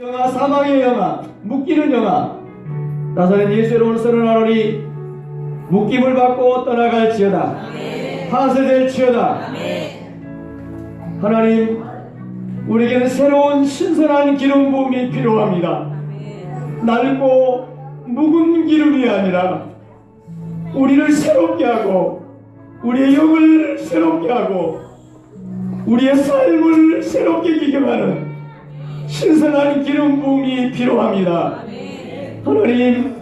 영아, 사망의 영아, 묶이는 영아, 나사렛 예수 이름으로 선언하노니 묶임을 받고 떠나갈지어다. 파쇄될지어다. 하나님, 우리에게는 새로운 신선한 기름 부음이 필요합니다. 낡고 묵은 기름이 아니라 우리를 새롭게 하고 우리의 영을 새롭게 하고 우리의 삶을 새롭게 기경하는 신선한 기름 부음이 필요합니다. 하나님,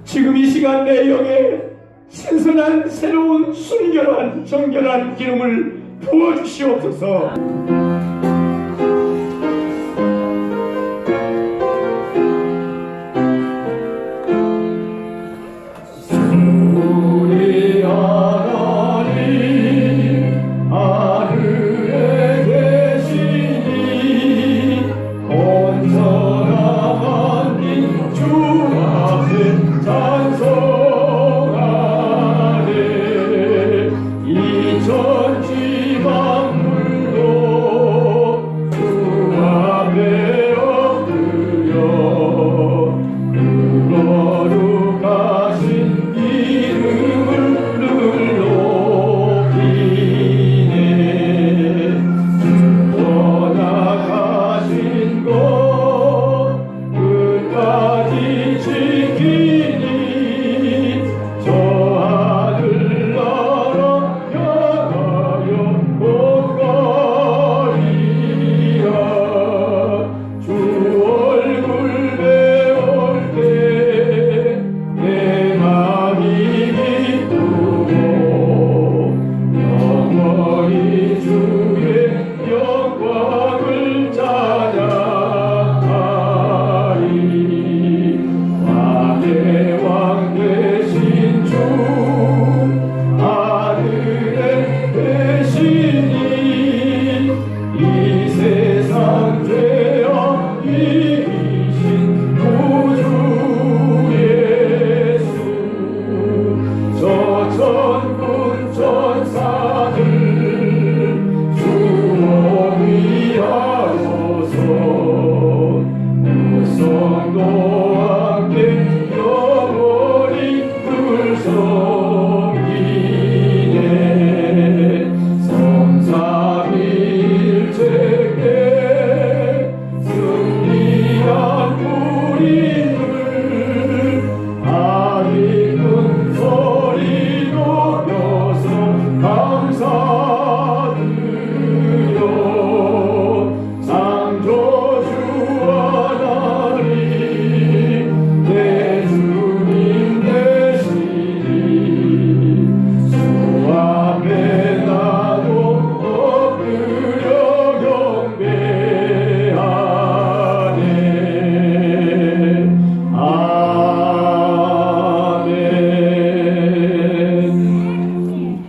지금 이 시간 내 영에 신선한 새로운 순결한 정결한 기름을 부어주시옵소서. 우리 하나님 하늘에 계시니 온전한 주 앞에 찬송하네. 이 천지 만물도 주 앞에 엎드려 그 거룩하신 이름을 높이네. 떠나가신 것 끝까지 지키니 저 하늘나라 향하여 못 가리라. 주 얼굴 배울 때 내 맘이 기쁘고 영원히 주의 영광을 찬양하리. 왕의 왕 되신 주 하늘에 계시니 이 세상 죄악 이기신 구주 예수. 저 천군 천사들 주목이하소서. 무성도 함께 영원히 늘 섬기네. 성삼일체께 승리한 우리를 아리 큰 소리로 여서 감사드려. 창조주 하나님 내 주님 되시니 주 앞에 나도 엎드려 경배하네. 아멘.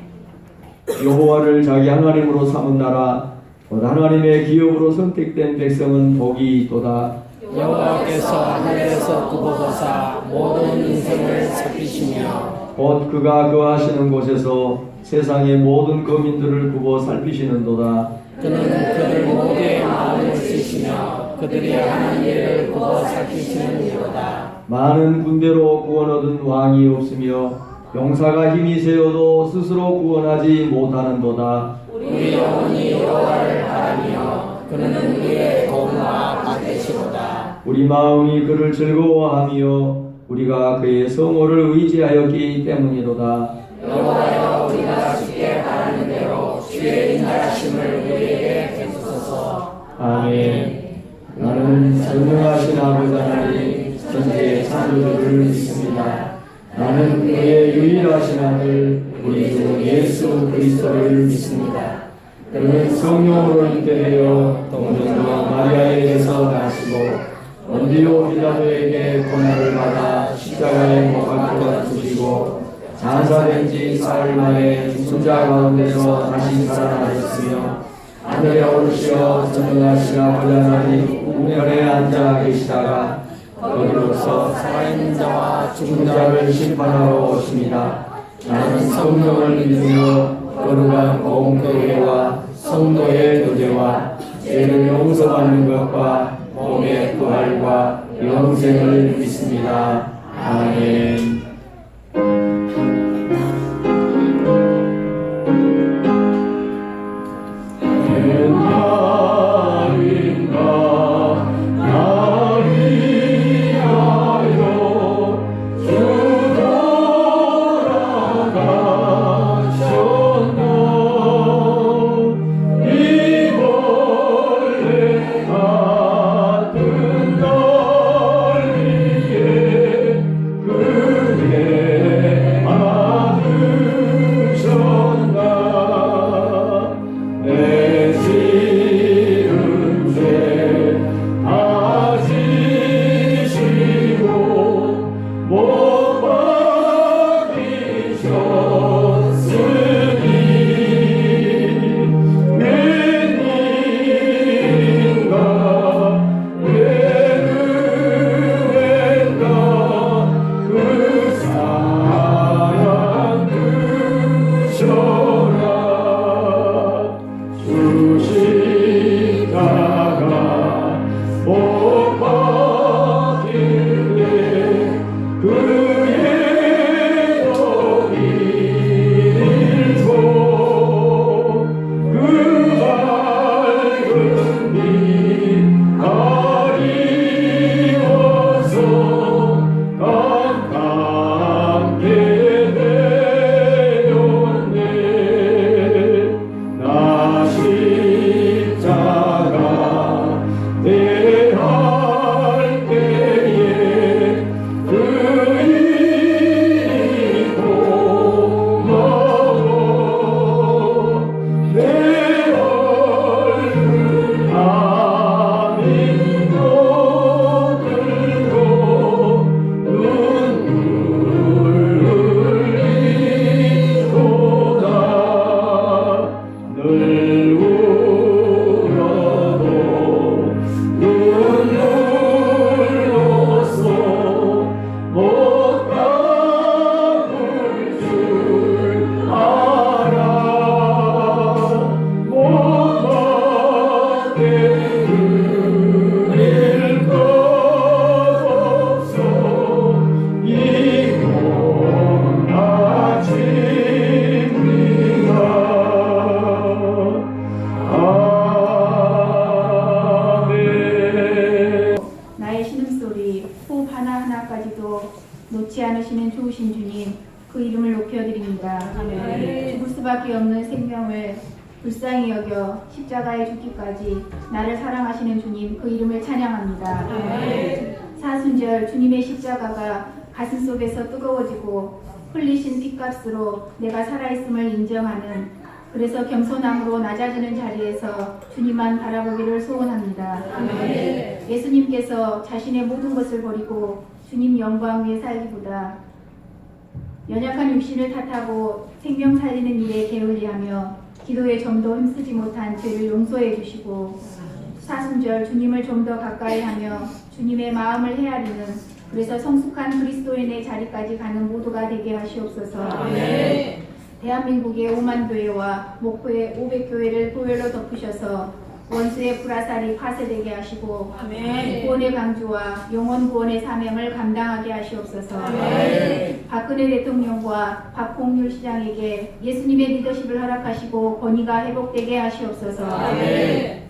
여호와를 자기 하나님으로 삼은 나라 곧 하나님의 기업으로 선택된 백성은 복이 있도다. 여호와께서 하늘에서 굽어보사 모든 인생을 살피시며 곧 그가 거하시는 곳에서 세상의 모든 거민들을 굽어 살피시는도다. 그는 그들 모두의 마음을 쓰시며 그들이 하는 일을 굽어 살피시는 이로다. 많은 군대로 구원 얻은 왕이 없으며 용사가 힘이 세어도 스스로 구원하지 못하는도다. 우리 영혼이 여호와를 바라며 그는 우리의 도움과 받으시로다. 우리 마음이 그를 즐거워하며 우리가 그의 성호를 의지하였기 때문이로다. 여호와여, 우리가 주께 바라는 대로 주의 인하심을 우리에게 베푸소서. 아멘. 나는 전능하신 아버지 하나님 전지의 창조주를 믿습니다. 나는 그의 유일하신 아들 우리 주 예수 그리스도를 믿습니다. 그는 성령으로 잉태되어 동정녀 마리아에게서 나시고 본디오 빌라도에게 고난을 받아 십자가에 못 박혀 죽이고 장사된 지 사흘 만에 죽은 자 가운데서 다시 살아나셨으며 하늘에 오르시어 전능하신 아버지 하나님 우편에 앉아 계시다가 거기로서 살아있는 자와 죽은 자를 심판하러 오십니다. 나는 성령을 믿으며 거룩한 공교회와 성도의 교제와 죄를 용서받는 것과 몸의 부활 받아 영생을 믿습니다. 아멘. 놓지 않으시는 좋으신 주님, 그 이름을 높여드립니다. 죽을 수밖에 없는 생명을 불쌍히 여겨 십자가에 죽기까지 나를 사랑하시는 주님, 그 이름을 찬양합니다. 사순절 주님의 십자가가 가슴 속에서 뜨거워지고 흘리신 피값으로 내가 살아있음을 인정하는, 그래서 겸손함으로 낮아지는 자리에서 주님만 바라보기를 소원합니다. 예수님께서 자신의 모든 것을 버리고 주님 영광 위에 살기보다 연약한 육신을 탓하고 생명 살리는 일에 게을리하며 기도에 좀 더 힘쓰지 못한 죄를 용서해 주시고, 사순절 주님을 좀 더 가까이 하며 주님의 마음을 헤아리는, 그래서 성숙한 그리스도인의 자리까지 가는 모두가 되게 하시옵소서. 대한민국의 5만 교회와 목포의 500교회를 보혈로 덮으셔서 원수의 불화살이 파쇄되게 하시고, 구원의 강주와 영원 구원의 사명을 감당하게 하시옵소서. 박근혜 대통령과 박홍률 시장에게 예수님의 리더십을 허락하시고 권위가 회복되게 하시옵소서.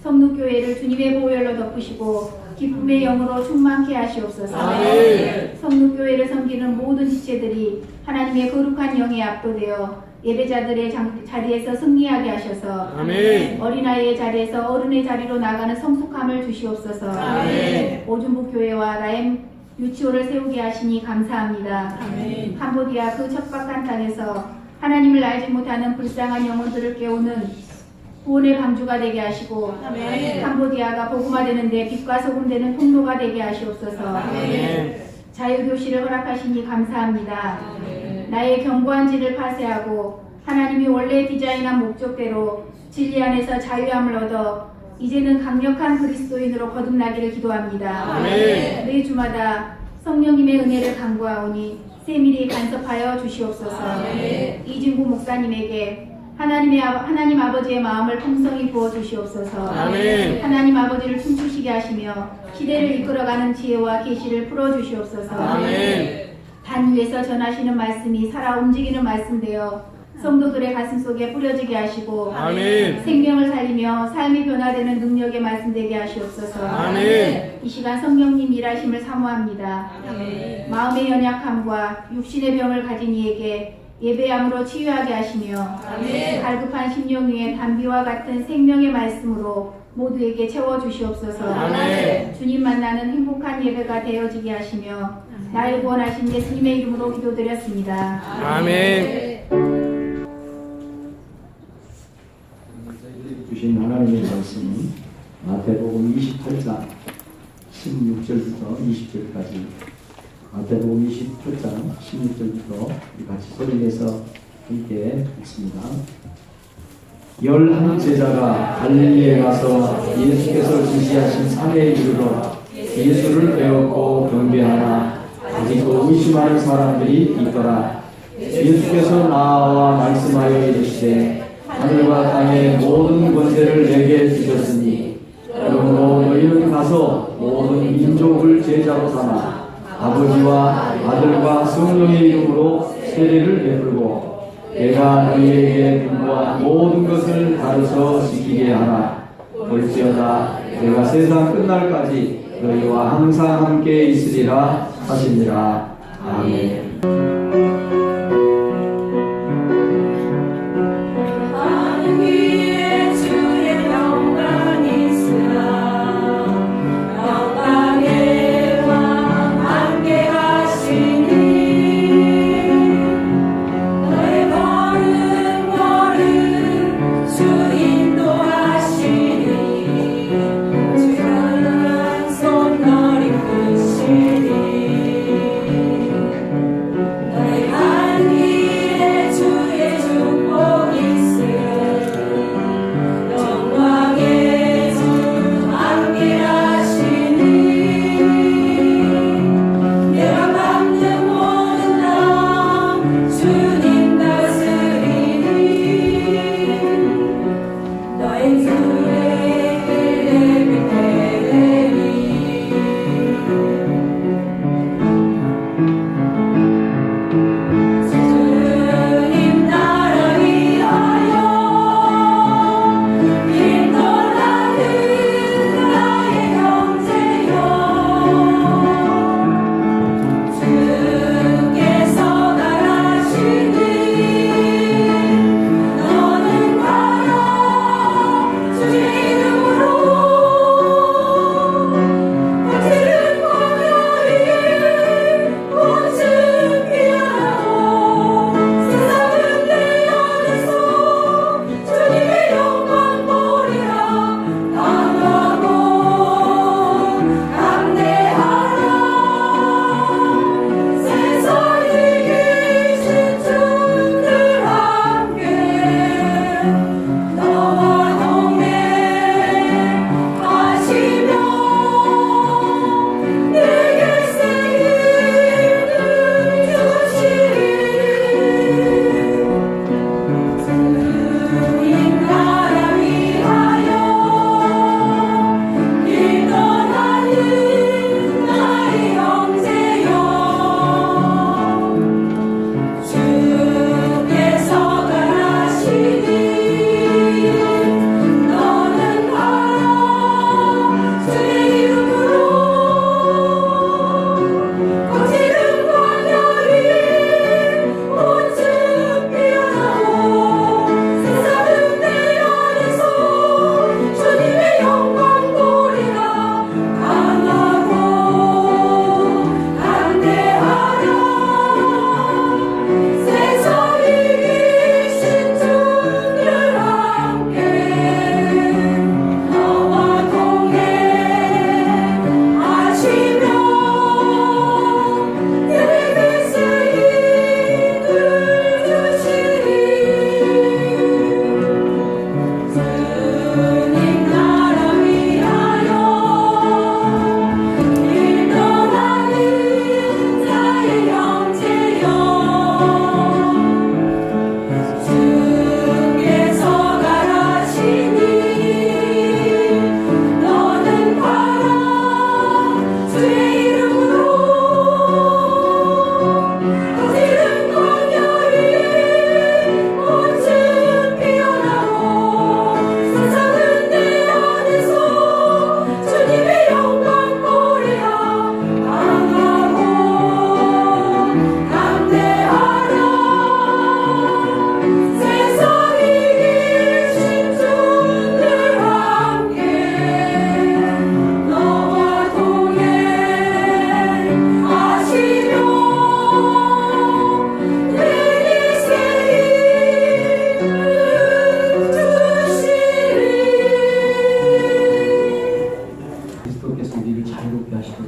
성육교회를 주님의 보혈로 덮으시고 기쁨의 영으로 충만케 하시옵소서. 성육교회를 섬기는 모든 지체들이 하나님의 거룩한 영에 압도되어 예배자들의 자리에서 승리하게 하셔서 어린아이의 자리에서 어른의 자리로 나가는 성숙함을 주시옵소서. 오준부교회와 라임 유치원을 세우게 하시니 감사합니다. 캄보디아 그 척박한 땅에서 하나님을 알지 못하는 불쌍한 영혼들을 깨우는 구원의 방주가 되게 하시고, 캄보디아가 복음화되는 데 빛과 소금 되는 통로가 되게 하시옵소서. 자유교실을 허락하시니 감사합니다. 나의 견고한 질을 파쇄하고 하나님이 원래 디자인한 목적대로 진리 안에서 자유함을 얻어 이제는 강력한 그리스도인으로 거듭나기를 기도합니다. 매 주마다 성령님의 은혜를 간구하오니 세밀히 간섭하여 주시옵소서. 이진구 목사님에게 하나님 아버지의 마음을 풍성히 부어 주시옵소서. 아멘. 하나님 아버지를 춤추시게 하시며 시대를 이끌어가는 지혜와 계시를 풀어 주시옵소서. 아멘. 단 위에서 전하시는 말씀이 살아 움직이는 말씀 되어 성도들의 가슴 속에 뿌려지게 하시고 아멘. 생명을 살리며 삶이 변화되는 능력의 말씀 되게 하시옵소서. 아멘. 이 시간 성령님 일하심을 사모합니다. 마음의 연약함과 육신의 병을 가진 이에게 예배함으로 치유하게 하시며 갈급한 심령 위에 담비와 같은 생명의 말씀으로 모두에게 채워주시옵소서. 아멘. 주님 만나는 행복한 예배가 되어지게 하시며 나를 구원하신 예수님의 이름으로 기도드렸습니다. 아멘. 주신 하나님의 말씀은 마태복음 28장 16절부터 20절까지 마태복음 28장 16절부터 같이 소리내서 함께 읽습니다. 11 제자가 갈릴리에 가서 예수께서 지시하신 산에 이르러 예수를 배웠고 경배하나 아직도 의심하는 사람들이 있더라. 예수께서 나와 말씀하여 이르시되 하늘과 땅의 모든 권세를 내게 주셨으니 그러므로 너희는 가서 모든 민족을 제자로 삼아 아버지와 아들과 성령의 이름으로 세례를 베풀고 내가 너희에게 분부한 모든 것을 가르쳐 지키게 하라. 볼지어다 내가 세상 끝날까지 너희와 항상 함께 있으리라 하시니라. 아멘.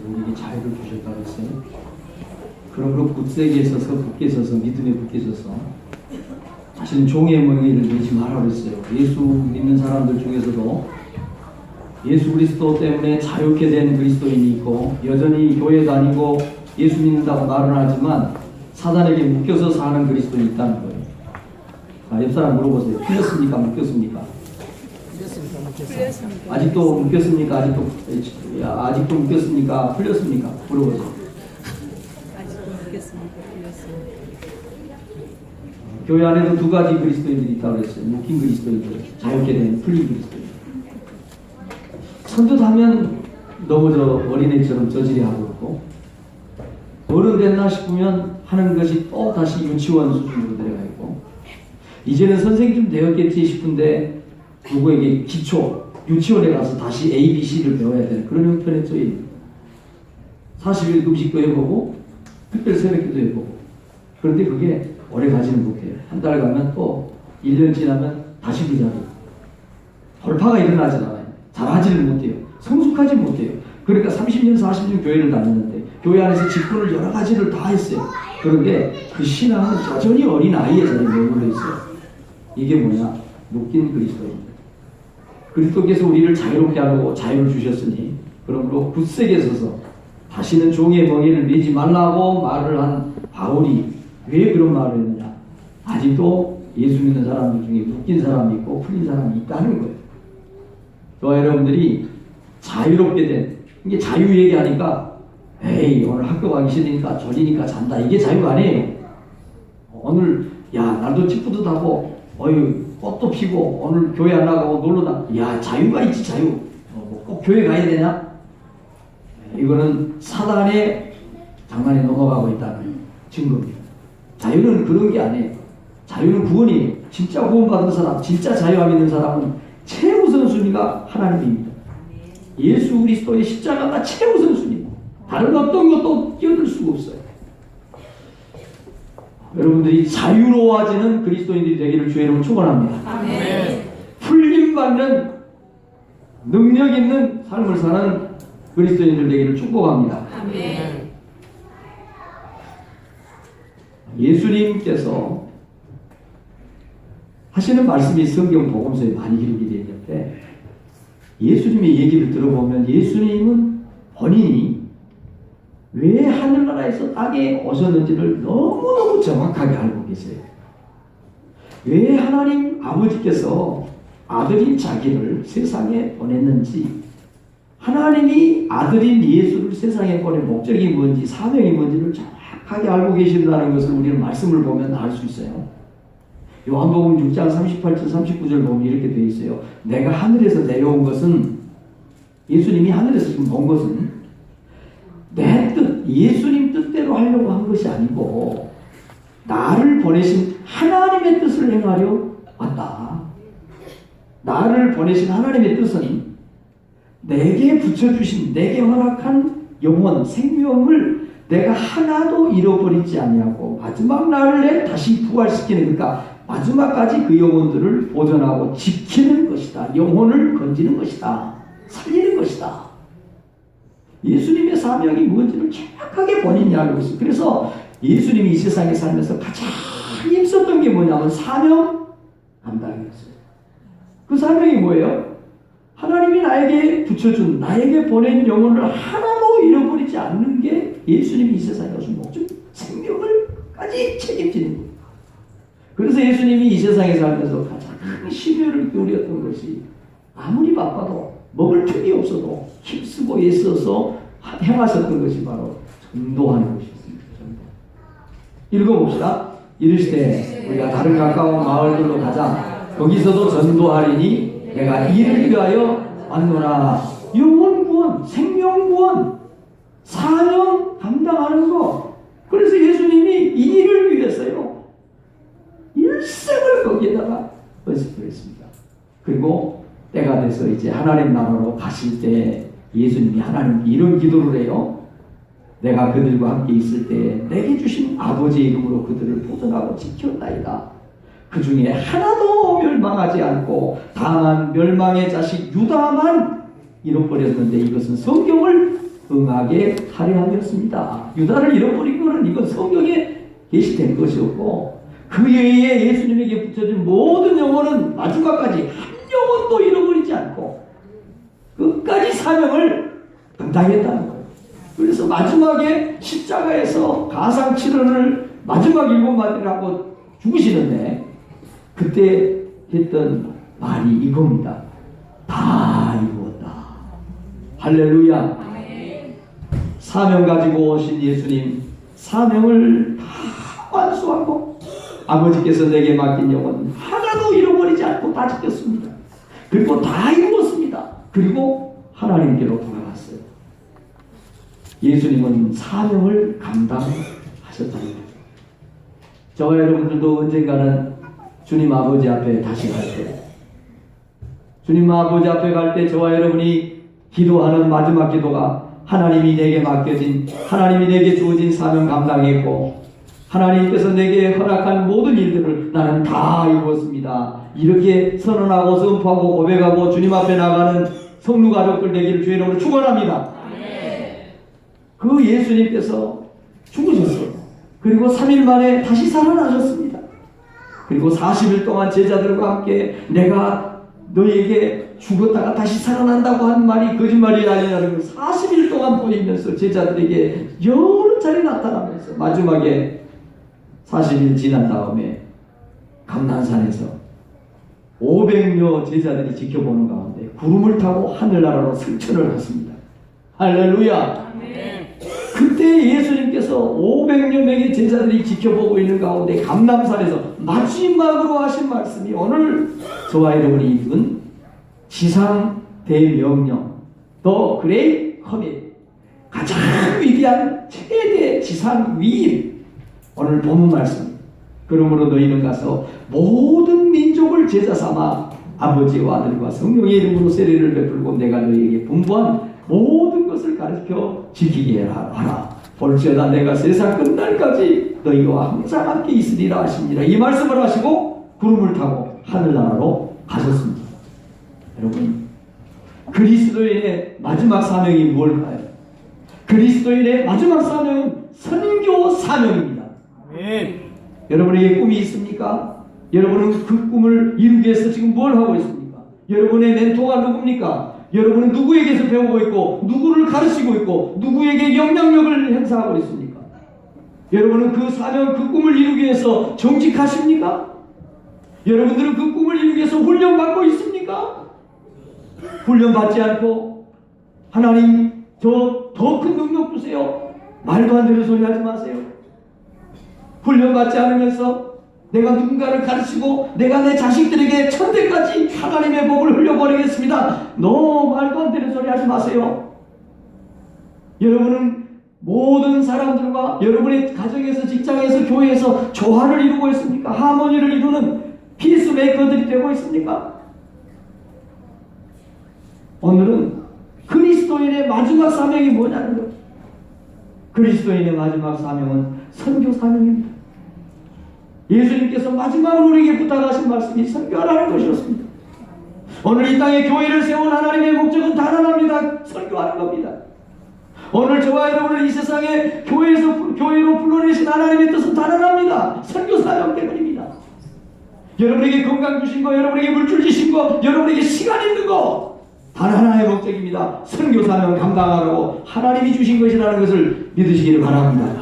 우리에게 자유를 주셨다 그랬어요. 그러므로 굳세게 서서 굳게 서서 믿음에 굳게 서서 자신은 종의 멍에를 매지 마라 그랬어요. 예수 믿는 사람들 중에서도 예수 그리스도 때문에 자유케 된 그리스도인이 있고 여전히 교회 다니고 예수 믿는다고 말은 하지만 사단에게 묶여서 사는 그리스도인이 있다는 거예요. 자, 옆 사람 물어보세요. 풀렸습니까? 묶였습니까? 아직도 묶였습니까? 아직도 묶였습니까? 풀렸습니까? 물어보세요. 아직도 묶였습니다. 풀렸습니다. 교회 안에도 두 가지 그리스도인들이 있다고 그랬어요. 묶인 그리스도인들, 자유케 된 풀린 그리스도인. 선뜻하면 너무 어린애처럼 저지레하고 있고 어른 됐나 싶으면 하는 것이 또 다시 유치원 수준으로 내려가 있고 이제는 선생님 좀 되었겠지 싶은데 누구에게 기초 유치원에 가서 다시 ABC를 배워야 되는 그런 형편에 쪄 있는 40일 금식도 해보고 특별 새벽기도 해보고 그런데 그게 오래 가지는 못해요. 한 달 가면 또 1년 지나면 다시 그 자리 돌파가 일어나지 않아요. 잘하지를 못해요. 성숙하지 못해요. 그러니까 30년 40년 교회를 다녔는데 교회 안에서 직분을 여러 가지를 다 했어요. 그런데 그 신앙은 여전히 어린 아이의 자리에 머물러 있어요. 이게 뭐냐? 묶인 그리스도입니다. 그리스도께서 우리를 자유롭게 하려고 자유를 주셨으니 그러므로 굳세게 서서 다시는 종의 멍에를 매지 말라고 말을 한 바울이 왜 그런 말을 했느냐? 아직도 예수 믿는 사람들 중에 묶인 사람이 있고 풀린 사람이 있다는 거예요. 저와 여러분들이 자유롭게 된 이게 자유 얘기하니까 에이 오늘 학교 가기 싫으니까 졸리니까 잔다 이게 자유가 아니에요. 오늘 야 날도 찌뿌듯하고 어휴 꽃도 피고 오늘 교회 안 나가고 놀러다 야 자유가 있지 자유. 꼭 교회 가야 되냐? 이거는 사단의 장난에 넘어가고 있다는 증거입니다. 자유는 그런 게 아니에요. 자유는 구원이에요. 진짜 구원받은 사람, 진짜 자유함 있는 사람은 최우선 순위가 하나님입니다. 예수 그리스도의 십자가가 최우선 순위입니다. 다른 어떤 것도 끼어들 수가 없어요. 여러분들이 자유로워지는 그리스도인들이 되기를 주의 이름으로 축원합니다. 아멘. 풀림받는 능력 있는 삶을 사는 그리스도인들 되기를 축복합니다. 아멘. 예수님께서 하시는 말씀이 성경 복음서에 많이 기록이 되어 있는데 예수님의 얘기를 들어보면 예수님은 본인이 왜 하늘나라에서 땅에 오셨는지를 너무너무 정확하게 알고 계세요. 왜 하나님 아버지께서 아들인 자기를 세상에 보냈는지 하나님이 아들인 예수를 세상에 보낸 목적이 뭔지 사명이 뭔지를 정확하게 알고 계신다는 것을 우리는 말씀을 보면 알 수 있어요. 요한복음 6장 38절 39절 보면 이렇게 되어 있어요. 내가 하늘에서 내려온 것은 예수님이 하늘에서 지금 온 것은 내 뜻, 예수님 뜻대로 하려고 한 것이 아니고 나를 보내신 하나님의 뜻을 행하려 왔다. 나를 보내신 하나님의 뜻은 내게 붙여주신 내게 허락한 영혼, 생명을 내가 하나도 잃어버리지 아니하고 마지막 날에 다시 부활시키는 그러니까 마지막까지 그 영혼들을 보존하고 지키는 것이다. 영혼을 건지는 것이다. 살리는 것이다. 예수님의 사명이 무엇인지를 정확하게 본인이 알고 있어요. 그래서 예수님이 이 세상에 살면서 가장 힘썼던 게 뭐냐면 사명 감당이었어요. 그 사명이 뭐예요? 하나님이 나에게 붙여준 나에게 보낸 영혼을 하나도 잃어버리지 않는 게 예수님이 이 세상에 오신 목적 생명을까지 책임지는 거예요. 그래서 예수님이 이 세상에 살면서 가장 심혈을 기울였던 것이 아무리 바빠도 먹을 틈이 없어도 힘쓰고 애써서 행하셨던 것이 바로 전도하는 것이었습니다. 읽어봅시다. 이르시되 우리가 다른 가까운 마을들로 가자. 거기서도 전도하리니 내가 이를 위하여 왔노라. 영혼 구원, 생명 구원, 사명 감당하는 거. 그래서 예수님이 이 일을 위해서요. 일생을 거기에다가 헌신했습니다. 그리고 때가 돼서 이제 하나님 나라로 가실 때 예수님이 하나님 이런 기도를 해요. 내가 그들과 함께 있을 때 내게 주신 아버지의 이름으로 그들을 보존하고 지켰나이다. 그 중에 하나도 멸망하지 않고 다만 멸망의 자식 유다만 잃어버렸는데 이것은 성경을 응하게 하려 함이었습니다. 유다를 잃어버린 것은 이건 성경에 게시된 것이었고 그 외에 예수님에게 붙여진 모든 영혼은 마지막까지 한 영혼도 잃어버리지 않고 끝까지 사명을 감당했다는 거예요. 그래서 마지막에 십자가에서 가상칠언을 마지막 7마디를 하고 죽으시는데 그때 했던 말이 이겁니다. 다 이루었다. 할렐루야. 사명 가지고 오신 예수님, 사명을 다 완수하고 아버지께서 내게 맡긴 영혼 하나도 잃어버리지 않고 다 지켰습니다. 그리고 다 이루었습니다. 그리고 하나님께로 돌아갔어요. 예수님은 사명을 감당하셨다는 거죠. 저와 여러분들도 언젠가는 주님 아버지 앞에 다시 갈 때, 주님 아버지 앞에 갈 때 저와 여러분이 기도하는 마지막 기도가 하나님이 내게 맡겨진, 하나님이 내게 주어진 사명 감당했고 하나님께서 내게 허락한 모든 일들을 나는 다 이루었습니다. 이렇게 선언하고 선포하고 고백하고 주님 앞에 나가는 성도 가족들 되기를 주의 이름으로 축원합니다. 그 예수님께서 죽으셨어요. 그리고 3일 만에 다시 살아나셨습니다. 그리고 40일 동안 제자들과 함께 내가 너에게 죽었다가 다시 살아난다고 한 말이 거짓말이 아니라는 걸 40일 동안 보이면서 제자들에게 여러 차례 나타나면서 마지막에 40일 지난 다음에 감난산에서 500여 제자들이 지켜보는 가운데 구름을 타고 하늘나라로 승천을 했습니다. 할렐루야. 그때 예수님께서 500여 명의 제자들이 지켜보고 있는 가운데 감람산에서 마지막으로 하신 말씀이 오늘 저와 여러분이 읽은 지상 대명령 The Great Commit, 가장 위대한 최대 지상 위임, 오늘 본문 말씀. 그러므로 너희는 가서 모든 민족을 제자 삼아 아버지와 아들과 성령의 이름으로 세례를 베풀고 내가 너희에게 분부한 모든 것을 가르쳐 지키게 하라. 볼지어다 내가 세상 끝날까지 너희와 항상 함께 있으리라 하십니다. 이 말씀을 하시고 구름을 타고 하늘나라로 가셨습니다. 여러분, 그리스도인의 마지막 사명이 무엇일까요? 그리스도인의 마지막 사명은 선교 사명입니다. 여러분에게 꿈이 있습니까? 여러분은 그 꿈을 이루기 위해서 지금 뭘 하고 있습니까? 여러분의 멘토가 누굽니까? 여러분은 누구에게서 배우고 있고 누구를 가르치고 있고 누구에게 영향력을 행사하고 있습니까? 여러분은 그 사명, 그 꿈을 이루기 위해서 정직하십니까? 여러분들은 그 꿈을 이루기 위해서 훈련받고 있습니까? 훈련받지 않고 하나님 저 더 큰 능력 주세요, 말도 안 되는 소리 하지 마세요. 훈련받지 않으면서 내가 누군가를 가르치고 내가 내 자식들에게 천대까지 하나님의 복을 흘려버리겠습니다. 너 말도 안 되는 소리 하지 마세요. 여러분은 모든 사람들과 여러분의 가정에서, 직장에서, 교회에서 조화를 이루고 있습니까? 하모니를 이루는 피스메이커들이 되고 있습니까? 오늘은 그리스도인의 마지막 사명이 뭐냐는 거예요. 그리스도인의 마지막 사명은 선교 사명입니다. 예수님께서 마지막으로 우리에게 부탁하신 말씀이 선교하라는 것이었습니다. 오늘 이 땅에 교회를 세운 하나님의 목적은 단 하나입니다. 선교하는 겁니다. 오늘 저와 여러분을 이 세상에 교회로 불러내신 하나님의 뜻은 단 하나입니다. 선교 사명 때문입니다. 여러분에게 건강 주신 거, 여러분에게 물줄 주신 거, 여러분에게 시간 있는 거, 단 하나의 목적입니다. 선교 사명을 감당하라고 하나님이 주신 것이라는 것을 믿으시기를 바랍니다.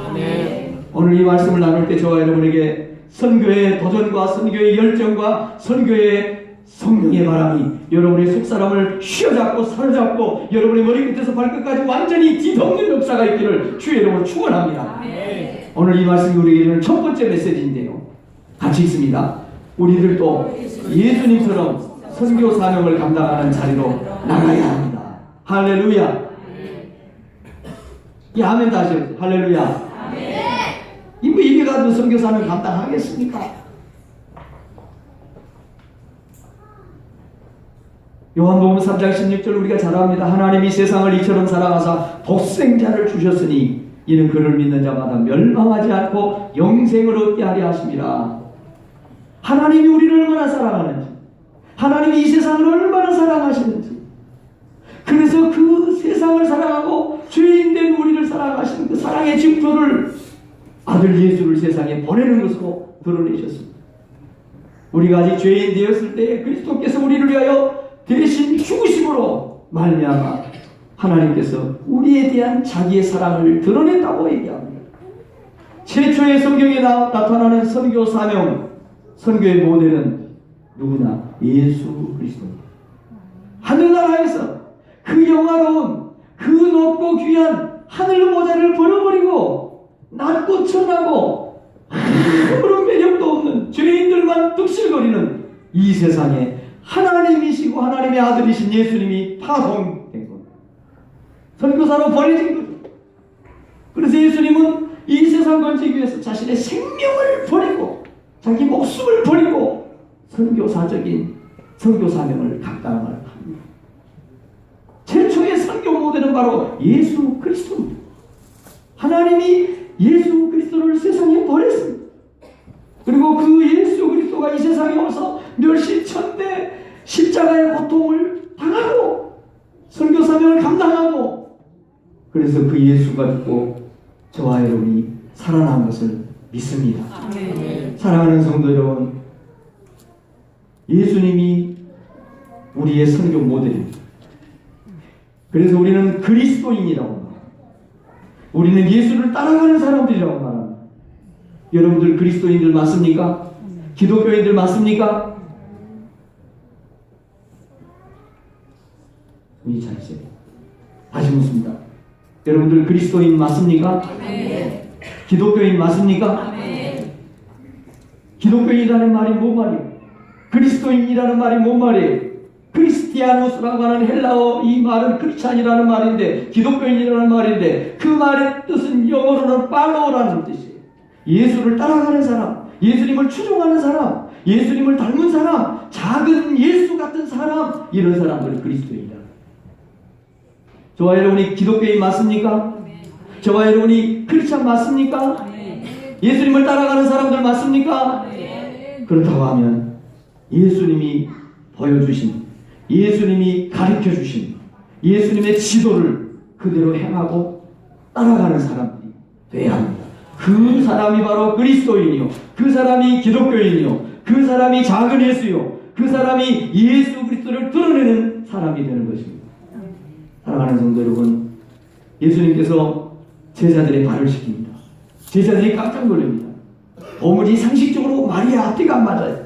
오늘 이 말씀을 나눌 때 저와 여러분에게 선교의 도전과 선교의 열정과 선교의 성령의 바람이 여러분의 속사람을 휘어잡고 사로잡고 여러분의 머리끝에서 발끝까지 완전히 뒤덮는 역사가 있기를 주의 이름으로 축원합니다. 오늘 이 말씀이 우리에게 주는 첫 번째 메시지인데요, 같이 있습니다. 우리들도 예수님처럼 선교 사명을 감당하는 자리로 나가야 합니다. 할렐루야. 이 아멘 다시 해주세요. 할렐루야. 이거 이게 가지고 선교 사명 감당하겠습니까? 요한복음 3장 16절 우리가 잘 압니다. 하나님이 세상을 이처럼 사랑하사 독생자를 주셨으니 이는 그를 믿는 자마다 멸망하지 않고 영생을 얻게 하려 하심이라. 하나님이 우리를 얼마나 사랑하는지, 하나님이 이 세상을 얼마나 사랑하시는지, 그래서 그 세상을 사랑하고 죄인된 우리를 사랑하시는 그 사랑의 증표를 아들 예수를 세상에 보내는 것으로 드러내셨습니다. 우리가 아직 죄인 되었을 때 그리스도께서 우리를 위하여 대신 죽으심으로 말미암아 하나님께서 우리에 대한 자기의 사랑을 드러낸다고 얘기합니다. 최초의 성경에 나타나는 선교 사명, 선교의 모델은 누구나 예수 그리스도입니다. 하늘나라에서 그 영화로운 그 높고 귀한 하늘 모자를 버려버리고 낮고 천하고 아무런 매력도 없는 죄인들만 득실거리는 이 세상에 하나님이시고 하나님의 아들이신 예수님이 파송된 겁니다. 선교사로 버려진 거죠. 그래서 예수님은 이 세상 건지기 위해서 자신의 생명을 버리고 자기 목숨을 버리고 선교사적인 선교 사명을 감당을 합니다. 최초의 선교 모델은 바로 예수 그리스도입니다. 하나님이 예수 그리스도를 세상에 보냈습니다. 그리고 그 예수 그리스도가 이 세상에 와서 멸시천대 십자가의 고통을 당하고 선교 사명을 감당하고 그래서 그 예수가 죽고 저와 여러분이 살아난 것을 믿습니다. 아멘. 사랑하는 성도 여러분, 예수님이 우리의 선교 모델입니다. 그래서 우리는 그리스도인이라고 말합니다. 우리는 예수를 따라가는 사람들이라고 말합니다. 여러분들 그리스도인들 맞습니까? 기독교인들 맞습니까? 손이 차리세요. 다시 묻습니다. 여러분들 그리스도인 맞습니까? 아멘. 기독교인 맞습니까? 아멘. 기독교인이라는 말이 뭔 말이에요? 그리스도인이라는 말이 뭔 말이에요? 크리스티아누스라고 하는 헬라어 이 말은 크리스찬이라는 말인데 기독교인이라는 말인데 그 말의 뜻은 영어로는 팔로우라는 뜻이에요. 예수를 따라가는 사람, 예수님을 추종하는 사람, 예수님을 닮은 사람, 작은 예수 같은 사람, 이런 사람들은 그리스도인이다. 저와 여러분이 기독교인 맞습니까? 저와 여러분이 크리스찬 맞습니까? 예수님을 따라가는 사람들 맞습니까? 그렇다고 하면 예수님이 보여주신, 예수님이 가르쳐주신 예수님의 지도를 그대로 행하고 따라가는 사람들이 돼야 합니다. 그 사람이 바로 그리스도인이요, 그 사람이 기독교인이요, 그 사람이 작은 예수요, 그 사람이 예수 그리스도를 드러내는 사람이 되는 것입니다. 사랑하는 성도 여러분, 예수님께서 제자들의 발을 씻깁니다. 제자들이 깜짝 놀랍니다. 어머니 상식적으로 마리아 앞뒤가 안 맞아요.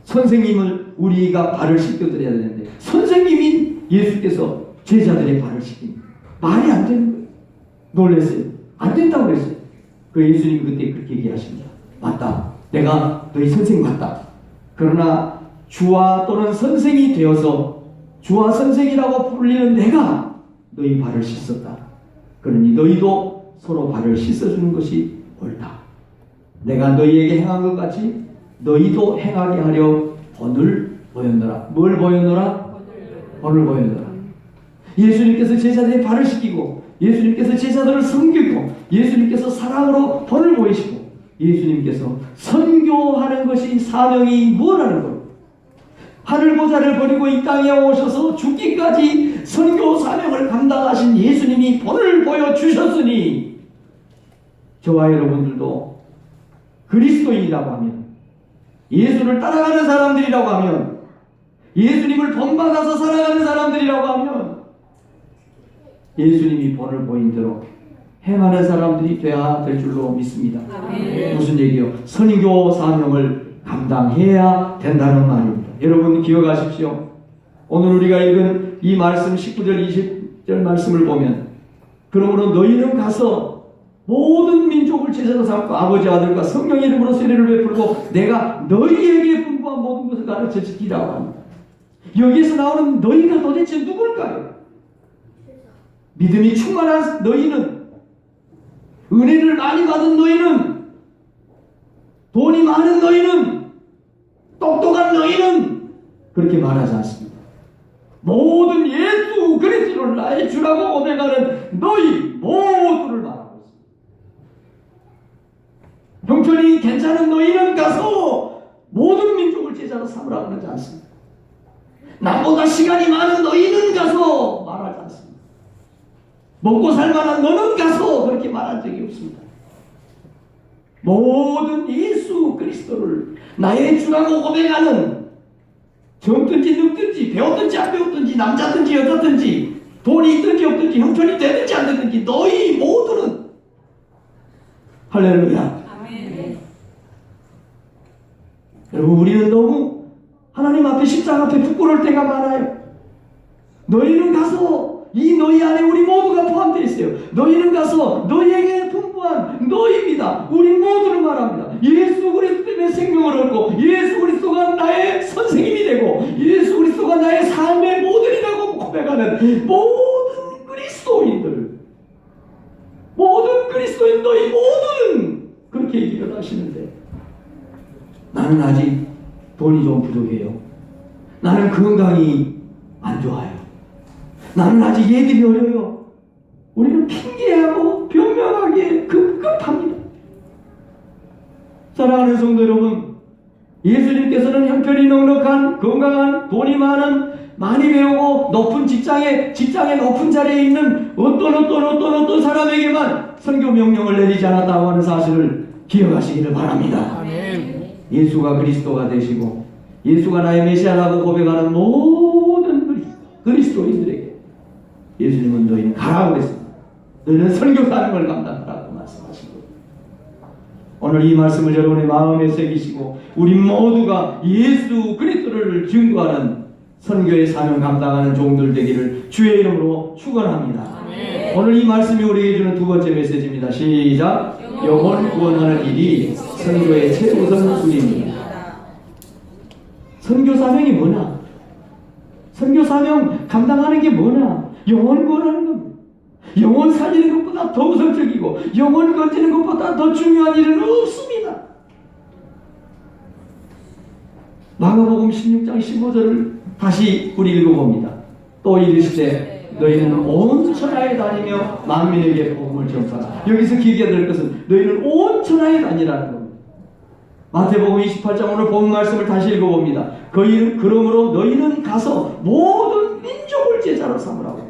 선생님을 우리가 발을 씻겨드려야 되는데 선생님인 예수께서 제자들의 발을 씻깁니다. 말이 안 되는 거예요. 놀랐어요. 안 된다고 그랬어요. 그 예수님이 그때 그렇게 얘기하십니다. 맞다. 내가 너희 선생님 맞다. 그러나 주와 또는 선생이 되어서 주와 선생이라고 불리는 내가 너희 발을 씻었다. 그러니 너희도 서로 발을 씻어주는 것이 옳다. 내가 너희에게 행한 것 같이 너희도 행하게 하려 본을 보였노라. 뭘 보였노라? 본을 보였노라. 예수님께서 제자들의 발을 씻기고 예수님께서 제자들을 섬기고 예수님께서 사랑으로 본을 보이시고 예수님께서 선교하는 것이 사명이 무엇하는 것? 하늘 보좌를 버리고 이 땅에 오셔서 죽기까지 선교 사명을 감당하신 예수님이 본을 보여주셨으니 저와 여러분들도 그리스도인이라고 하면 예수를 따라가는 사람들이라고 하면 예수님을 본받아서 살아가는 사람들이라고 하면 예수님이 본을 보인 대로 행하는 사람들이 되어야 될 줄로 믿습니다. 아멘. 무슨 얘기요? 선교 사명을 감당해야 된다는 말입니다. 여러분 기억하십시오. 오늘 우리가 읽은 이 말씀 19절 20절 말씀을 보면 그러므로 너희는 가서 모든 민족을 제자로 삼고 아버지 아들과 성령의 이름으로 세례를 베풀고 내가 너희에게 분부한 모든 것을 가르쳐 지키라고 합니다. 여기에서 나오는 너희가 도대체 누굴까요? 믿음이 충만한 너희는, 은혜를 많이 받은 너희는, 돈이 많은 너희는, 똑똑한 너희는 그렇게 말하지 않습니다. 모든 예수 그리스도를 나의 주라고 고백하는 너희 모두를 말하고 있습니다. 형편이 괜찮은 너희는 가서 모든 민족을 제자로 삼으라고 하지 않습니다. 나보다 시간이 많은 너희는 가서 말하지 않습니다. 먹고 살만한 너는 가서 그렇게 말한 적이 없습니다. 모든 예수 그리스도를 나의 주라고 고백하는, 젊든지 늙든지 배웠든지 안 배웠든지 남자든지 여자든지 돈이 있든지 없든지 형편이 되든지 안 되든지 너희 모두는, 할렐루야. 아멘. 여러분, 우리는 너무 하나님 앞에 십자가 앞에 부끄러울 때가 많아요. 너희는 가서, 이 너희 안에 우리 모두가 포함되어 있어요. 너희는 가서 너희에게 풍부한 너희입니다. 우리 모두를 말합니다. 예수 그리스도 때문에 생명을 얻고, 예수 그리스도가 나의 선생님이 되고, 예수 그리스도가 나의 삶의 모델이라고 고백하는 모든 그리스도인들, 모든 그리스도인 너희 모두는 그렇게 얘기를 하시는데, 나는 아직 돈이 좀 부족해요. 나는 건강이 안 좋아요. 나는 아직 얘들이 어려요. 우리는 핑계하고 변명하기에 급급합니다. 사랑하는 성도 여러분, 예수님께서는 형편이 넉넉한, 건강한, 돈이 많은, 많이 배우고 높은 직장에 높은 자리에 있는 어떤 사람에게만 선교 명령을 내리지 않았다고 하는 사실을 기억하시기를 바랍니다. 아멘. 예수가 그리스도가 되시고 예수가 나의 메시아라고 고백하는 모든 그리스도인들에게 예수님은 너희는 가라고 그랬습니다. 너희는 선교 사명을 감당하라고 말씀하신 겁니다. 오늘 이 말씀을 여러분의 마음에 새기시고 우리 모두가 예수 그리스도를 증거하는 선교의 사명 감당하는 종들 되기를 주의 이름으로 축원합니다. 아멘. 오늘 이 말씀이 우리에게 주는 두 번째 메시지입니다. 시작. 영혼 구원하는 일이 선교의 최우선 순위입니다. 선교 사명이 뭐냐? 선교 사명 감당하는 게 뭐냐? 영혼 구원하는 겁니다. 영혼 살리는 것보다 더 우선적이고 영혼 건지는 것보다 더 중요한 일은 없습니다. 마가복음 16장 15절을 다시 우리 읽어봅니다. 또 이르시되 너희는 온 천하에 다니며 만민에게 복음을 전파하라. 여기서 기억해야 될 것은 너희는 온 천하에 다니라는 겁니다. 마태복음 28장 오늘 본 말씀을 다시 읽어봅니다. 그러므로 너희는 가서 모든 민족을 제자로 삼으라고.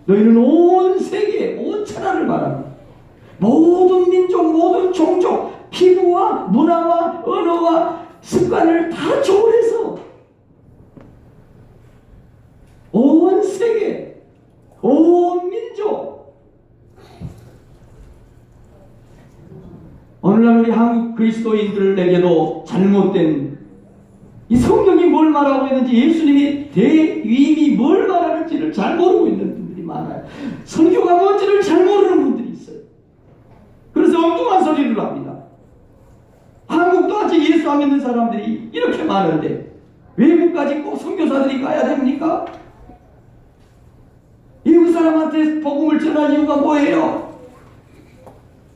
너희는 온 세계, 온 천하를 말합니다. 모든 민족, 모든 종족, 피부와 문화와 언어와 습관을 다 초월해서 온 세계, 온 민족. 오늘날 우리 한국 그리스도인들에게도 잘못된 이 성경이 뭘 말하고 있는지, 예수님이 대위임이 뭘 말하는지를 잘 모르고 있는 분들이 많아요. 선교가 뭔지를 잘 모르는 분들이 있어요. 그래서 엉뚱한 소리를 합니다. 한국도 아직 예수 안 믿는 사람들이 이렇게 많은데 외국까지 꼭 선교사들이 가야 됩니까? 외국 사람한테 복음을 전할 이유가 뭐예요?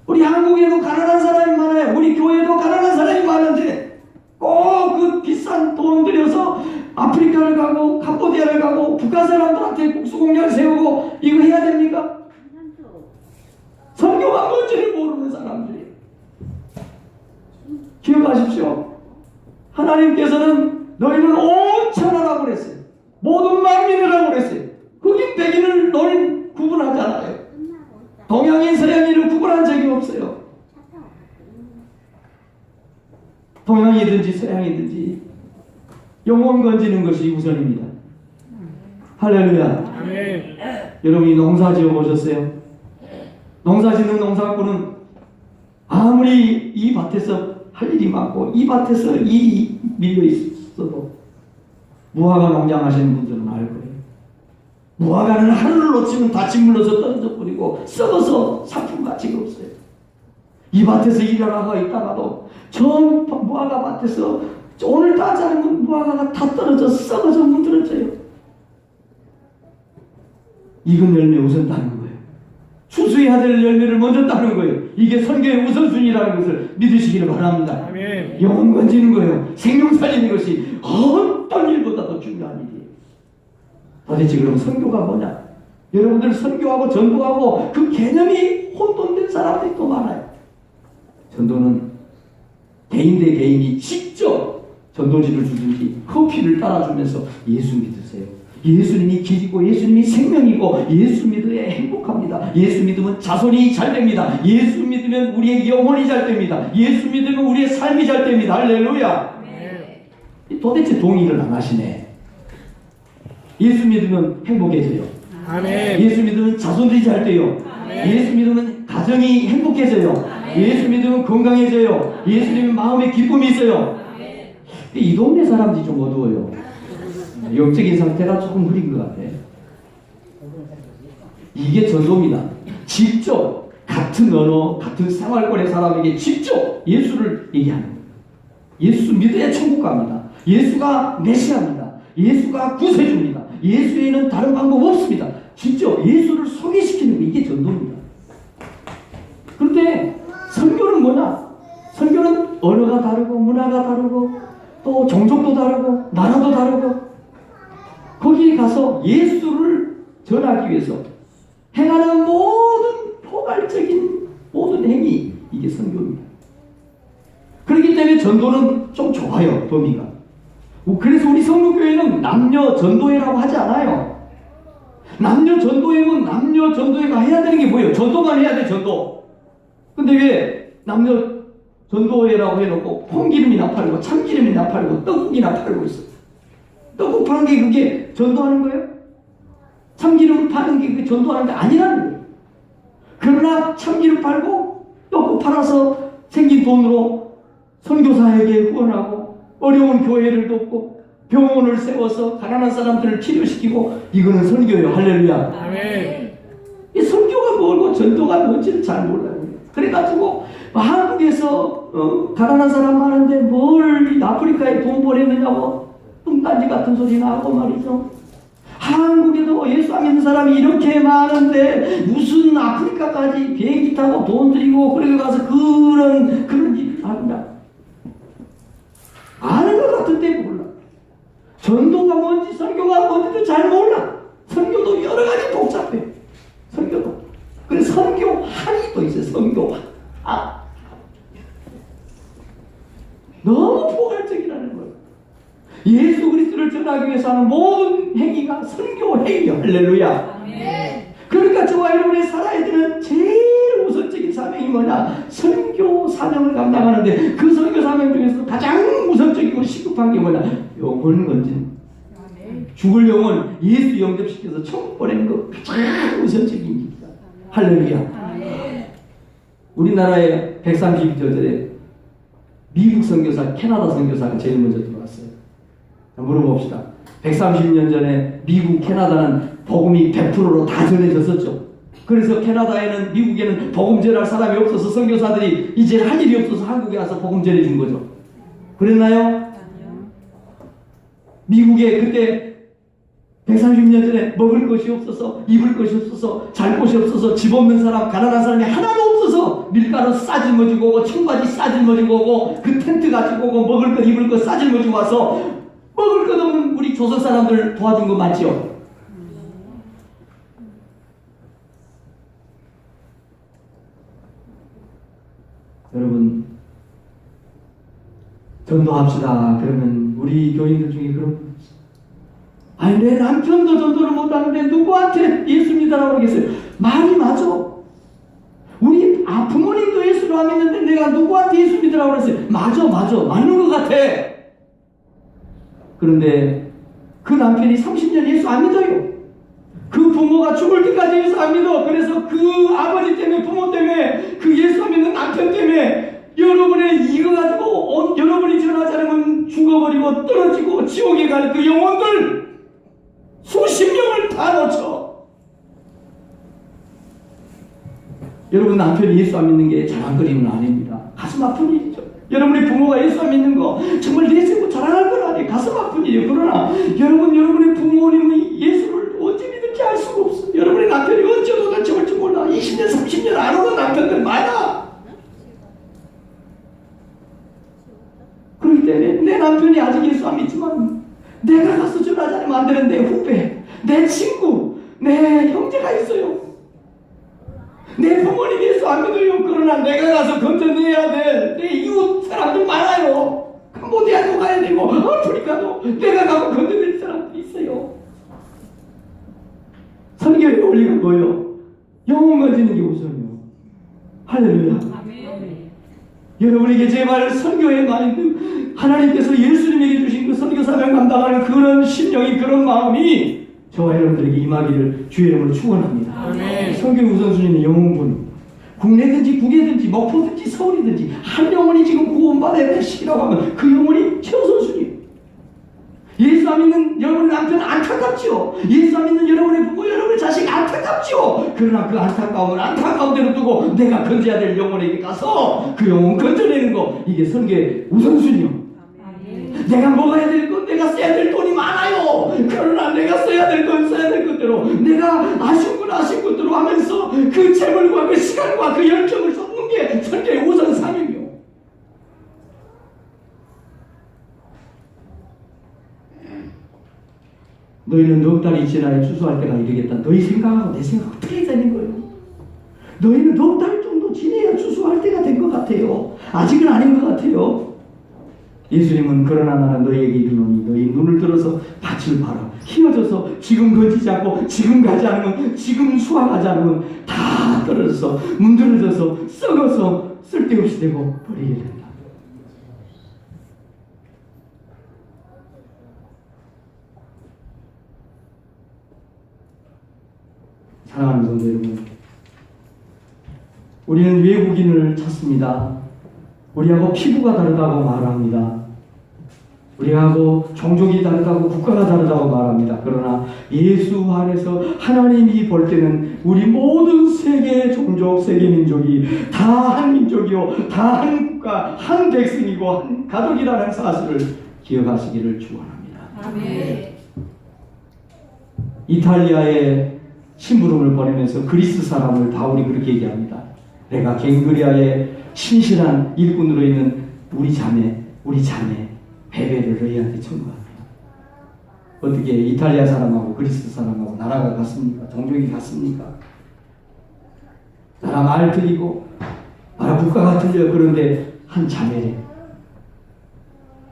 우리 한국에도 가난한 사람이 많아요. 우리 교회도 가난한 사람이 많은데 꼭 그 비싼 돈 들여서 아프리카를 가고 캄보디아를 가고 북한 사람들한테 국수공장을 세우고 이거 해야 됩니까? 선교가 뭔지를 모르는 사람들이. 기억하십시오. 하나님께서는 너희는 온 천하라고 그랬어요. 모든 만민이라고 그랬어요. 흑인 백인을 너희 구분하잖아요. 동양인 서양인을 구분한 적이 없어요. 동양이든지 서양이든지 영혼 건지는 것이 우선입니다. 할렐루야. 아멘. 여러분이 농사 지어 보셨어요? 농사 짓는 농사꾼은 아무리 이 밭에서 할 일이 많고 이 밭에서 일이 밀려 있어도 무화과 농장 하시는 분들은 알 거예요. 무화과는 하루를 놓치면 다 짓물러서 떨어져 버리고 썩어서 상품 가치가 없어요. 이 밭에서 일하다가 있다가도 저 무화과 밭에서 오늘 따지 않으면 무화과가 다 떨어져 썩어져 문드러져요. 익은 열매 우선 따는 거예요. 추수해야 될 열매를 먼저 따는 거예요. 이게 선교의 우선순위라는 것을 믿으시기를 바랍니다. 아멘. 영혼 건지는 거예요. 생명 살리는 것이 어떤 일보다 더 중요한 일이에요. 도대체 그럼 선교가 뭐냐? 여러분들 선교하고 전도하고 그 개념이 혼돈된 사람들이 또 많아요. 전도는 개인 대 개인이 직접 전도지를 주든지 커피를 따라주면서 예수 믿으세요. 예수님이 길이고 예수님이 생명이고 예수 믿어야 행복합니다. 예수 믿으면 자손이 잘 됩니다. 예수 믿으면 우리의 영혼이 잘 됩니다. 예수 믿으면 우리의 삶이 잘 됩니다. 할렐루야. 도대체 동의를 안 하시네. 예수 믿으면 행복해져요. 아멘. 예수 믿으면 자손들이 잘 돼요. 예수 믿으면 가정이 행복해져요. 예수 믿으면 건강해져요. 예수 믿으면 마음에 기쁨이 있어요. 이 동네 사람들이 좀 어두워요. 영적인 상태가 조금 흐린 것 같아. 이게 전도입니다. 직접 같은 언어, 같은 생활권의 사람에게 직접 예수를 얘기하는 거예요. 예수 믿어야 천국 갑니다. 예수가 메시아입니다. 예수가 구세주입니다. 예수에는 다른 방법 없습니다. 직접 예수를 소개시키는 게 이게 전도입니다. 그런데 선교는 뭐냐? 선교는 언어가 다르고 문화가 다르고 또 종족도 다르고 나라도 다르고 거기에 가서 예수를 전하기 위해서 행하는 모든 포괄적인 모든 행위, 이게 선교입니다. 그렇기 때문에 전도는 좀 좋아요, 범위가. 그래서 우리 성도교회는 남녀 전도회라고 하지 않아요. 남녀 전도회면 남녀 전도회가 해야 되는 게 뭐예요? 전도만 해야 돼, 전도. 근데 왜 남녀 전도회라고 해놓고 콩기름이나 팔고 참기름이나 팔고 떡국이나 팔고 있어? 떡국 파는 게 그게 전도하는 거예요? 참기름 파는 게 그게 전도하는 게 아니라는 거예요. 그러나 참기름 팔고 떡국 팔아서 생긴 돈으로 선교사에게 후원하고 어려운 교회를 돕고 병원을 세워서 가난한 사람들을 치료시키고, 이거는 선교예요. 할렐루야. 아멘. 이 선교가 뭐고 전도가 뭔지를 잘 몰라요. 그래가지고 한국에서 가난한 사람 많은데 뭘 아프리카에 돈 보냈느냐고 뚱딴지 같은 소리나 하고 말이죠. 한국에도 예수 안 믿는 사람이 이렇게 많은데 무슨 아프리카까지 비행기 타고 돈 들이고 그래 가서 그런 일 하느냐. 아는 것 같은데 몰라. 전도가 뭔지 선교가 뭔지도 잘 몰라. 선교도 여러 가지 복잡해. 선교도. 그래서 선교학이 또 있어요. 선교학. 너무 포괄적이라는 거예요. 예수 그리스도를 전하기 위해서 하는 모든 행위가 선교 행위예요. 할렐루야. 그러니까 저와 여러분이 살아야 되는 제일 우선적인 사명이 뭐냐? 선교 사명을 감당하는데 그 선교 사명 중에서 가장 우선적이고 시급한 게 뭐냐? 영혼 건진. 죽을 영혼 예수 영접시켜서 천국 보내는 거 가장 우선적인 일입니다. 할렐루야. 우리나라에 132절에 미국 선교사, 캐나다 선교사가 제일 먼저 들어왔어요. 물어봅시다. 130년 전에 미국, 캐나다는 복음이 100%로 다 전해졌었죠. 그래서 캐나다에는, 미국에는 복음 전할 사람이 없어서 선교사들이 이제 할 일이 없어서 한국에 와서 복음 전해준 거죠. 그랬나요? 미국에 그때 130년 전에 먹을 것이 없어서, 입을 것이 없어서, 잘 곳이 없어서, 집 없는 사람, 가난한 사람이 하나도 없어서 밀가루 싸질머지고 오고 청바지 싸질머지고 오고 그 텐트 가지고 오고 먹을 것 입을 것 싸질머지고 와서 먹을 것 없는 우리 조선 사람들 도와준 거 맞죠? 여러분, 전도합시다. 그러면 우리 교인들 중에 그런 분 있어요. 아니, 내 남편도 전도를 못하는데 누구한테 예수 믿으라고 그러겠어요? 말이 맞아. 우리 부모님도 예수를 안 믿는데 내가 누구한테 예수 믿으라고 그랬어요? 맞아. 맞는 것 같아. 그런데 그 남편이 30년 예수 안 믿어요. 그 부모가 죽을 때까지 예수 안 믿어. 그래서 그 아버지 때문에, 부모 때문에, 그 예수 안 믿는 남편 때문에 여러분의 이거 가지고 여러분이 전하지 않으면 죽어버리고 떨어지고 지옥에 갈 그 영혼들 수십 명을 다 놓쳐. 여러분 남편이 예수 안 믿는 게 자랑거리는 아닙니다. 가슴 아픈 일이죠. 여러분의 부모가 예수 안 믿는 거 정말 내세고 자랑할 건 아니에요. 가슴 아픈 일이에요. 그러나 여러분의 부모님이 예수를 언제 믿을지 알 수가 없어요. 여러분의 남편이 언제 도대체 올지 몰라. 20년 30년 안 오는 남편들 많아. 그렇기 때문에 내 남편이 아직 예수 안 믿지만 내가 가서 전하지 않으면 안 되는 내 후배, 내 친구, 내 형제가 있어요. 내 부모님 예수 안 믿어요. 그러나 내가 가서 건져내야 돼. 내 이웃 사람들 많아요. 캄보디아도 가야 되고 아프리카도 내가 가고 건드릴 사람도 있어요. 선교의 원리가 뭐예요? 영혼 가지는 게 우선이요. 할렐루야. 여러분에게 제발 선교의 마인드, 하나님께서 예수님에게 주신 그 선교 사명 감당하는 그런 심령이, 그런 마음이 저와 여러분들에게 임하기를 주의 이름으로 축원합니다. 선교의 우선순위는 영혼군. 국내든지 국외든지 목포든지 서울이든지 한 영혼이 지금 구원받아야 될 시기라고 하면 그 영혼이 최우선순위예요. 예수 안 믿는 여러분의 남편 안타깝죠. 예수 안 믿는 여러분의 부모, 여러분의 자식 안타깝죠. 그러나 그 안타까움을 안타까운 대로 두고 내가 건져야 될 영혼에게 가서 그 영혼 건져내는 거, 이게 선교의 우선순위요. 내가 먹어야 될 것, 내가 써야 될 돈이 많아요. 그러나 내가 써야 될 건 써야 될 것대로, 내가 아쉬운 건 아쉬운 것대로 하면서 그 재물과 그 시간과 그 열정을 쏟는 게 선교의 우선 사명이요. 너희는 넉 달이 지나야 추수할 때가 이르겠다. 너희 생각하고 내 생각 어떻게 되는 거예요? 너희는 넉 달 정도 지내야 추수할 때가 된 것 같아요. 아직은 아닌 것 같아요. 예수님은 그러나 나는 너희에게 이르노니 너희 눈을 들어서 밭을 봐라. 휘어져서 지금 건지지 않고 지금 가지 않으면, 지금 수확하지 않으면 다 떨어져서 문드러져서 썩어서 쓸데없이 되고 버리게 된다. 사랑하는 성도 여러분, 우리는 외국인을 찾습니다. 우리하고 피부가 다르다고 말합니다. 우리하고 종족이 다르다고, 국가가 다르다고 말합니다. 그러나 예수 안에서 하나님이 볼 때는 우리 모든 세계 종족, 세계 민족이 다 한 민족이요, 다 한 국가, 한 백성이고 한 가족이라는 사실을 기억하시기를 축원합니다. 아멘. 이탈리아에 심부름을 보내면서 그리스 사람을 바울이 그렇게 얘기합니다. 내가 갱그리아의 신실한 일꾼으로 있는 우리 자매 베베를 너희한테 청구합니다. 어떻게 이탈리아 사람하고 그리스 사람하고 나라가 같습니까? 종족이 같습니까? 나라 말 틀리고 나라 국가가 틀려요. 그런데 한 자매래.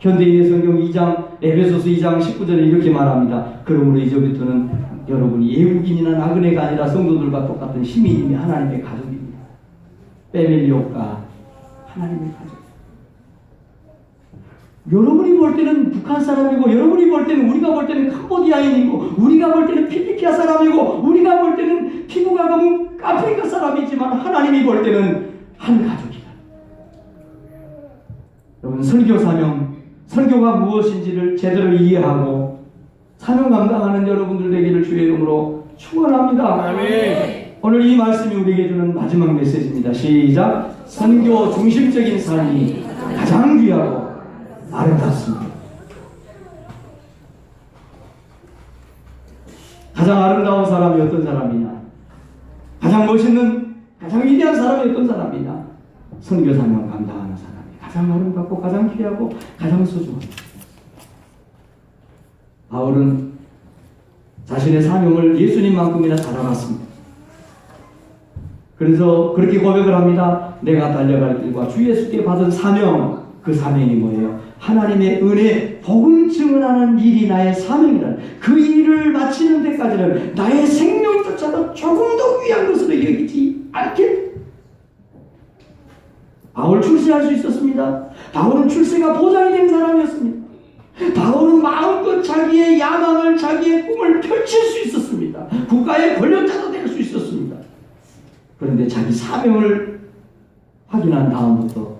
현대인의 성경 2장 에베소서 2장 19절에 이렇게 말합니다. 그러므로 이제부터는 여러분이 외국인이나 나그네가 아니라 성도들과 똑같은 시민이며 하나님의 가족입니다. 패밀리오가 하나님의 가족. 여러분이 볼 때는 북한 사람이고, 여러분이 볼 때는, 우리가 볼 때는 캄보디아인이고, 우리가 볼 때는 필리핀 사람이고, 우리가 볼 때는 피부가 검은 아프리카 사람이지만 하나님이 볼 때는 한 가족이다. 여러분, 선교 사명, 선교가 무엇인지를 제대로 이해하고 사명 감당하는 여러분들 되기를 주의 이름으로 축원합니다. 아멘. 오늘 이 말씀이 우리에게 주는 마지막 메시지입니다. 시작. 선교 중심적인 삶이 가장 귀하고 아름답습니다. 가장 아름다운 사람이 어떤 사람이냐? 가장 멋있는, 가장 위대한 사람이 어떤 사람이냐? 선교 사명 감당하는 사람이 가장 아름답고 가장 귀하고 가장 소중합니다. 바울은 자신의 사명을 예수님만큼이나 잘 알았습니다. 그래서 그렇게 고백을 합니다. 내가 달려갈 길과 주 예수께 받은 사명, 그 사명이 뭐예요? 하나님의 은혜, 복음 증언하는 일이 나의 사명이라는, 그 일을 마치는 데까지는 나의 생명조차도 조금 더 귀한 것으로 여기지 않게. 바울 출세할 수 있었습니다. 바울은 출세가 보장이 된 사람이었습니다. 바울은 마음껏 자기의 야망을, 자기의 꿈을 펼칠 수 있었습니다. 국가의 권력자도 될 수 있었습니다. 그런데 자기 사명을 확인한 다음부터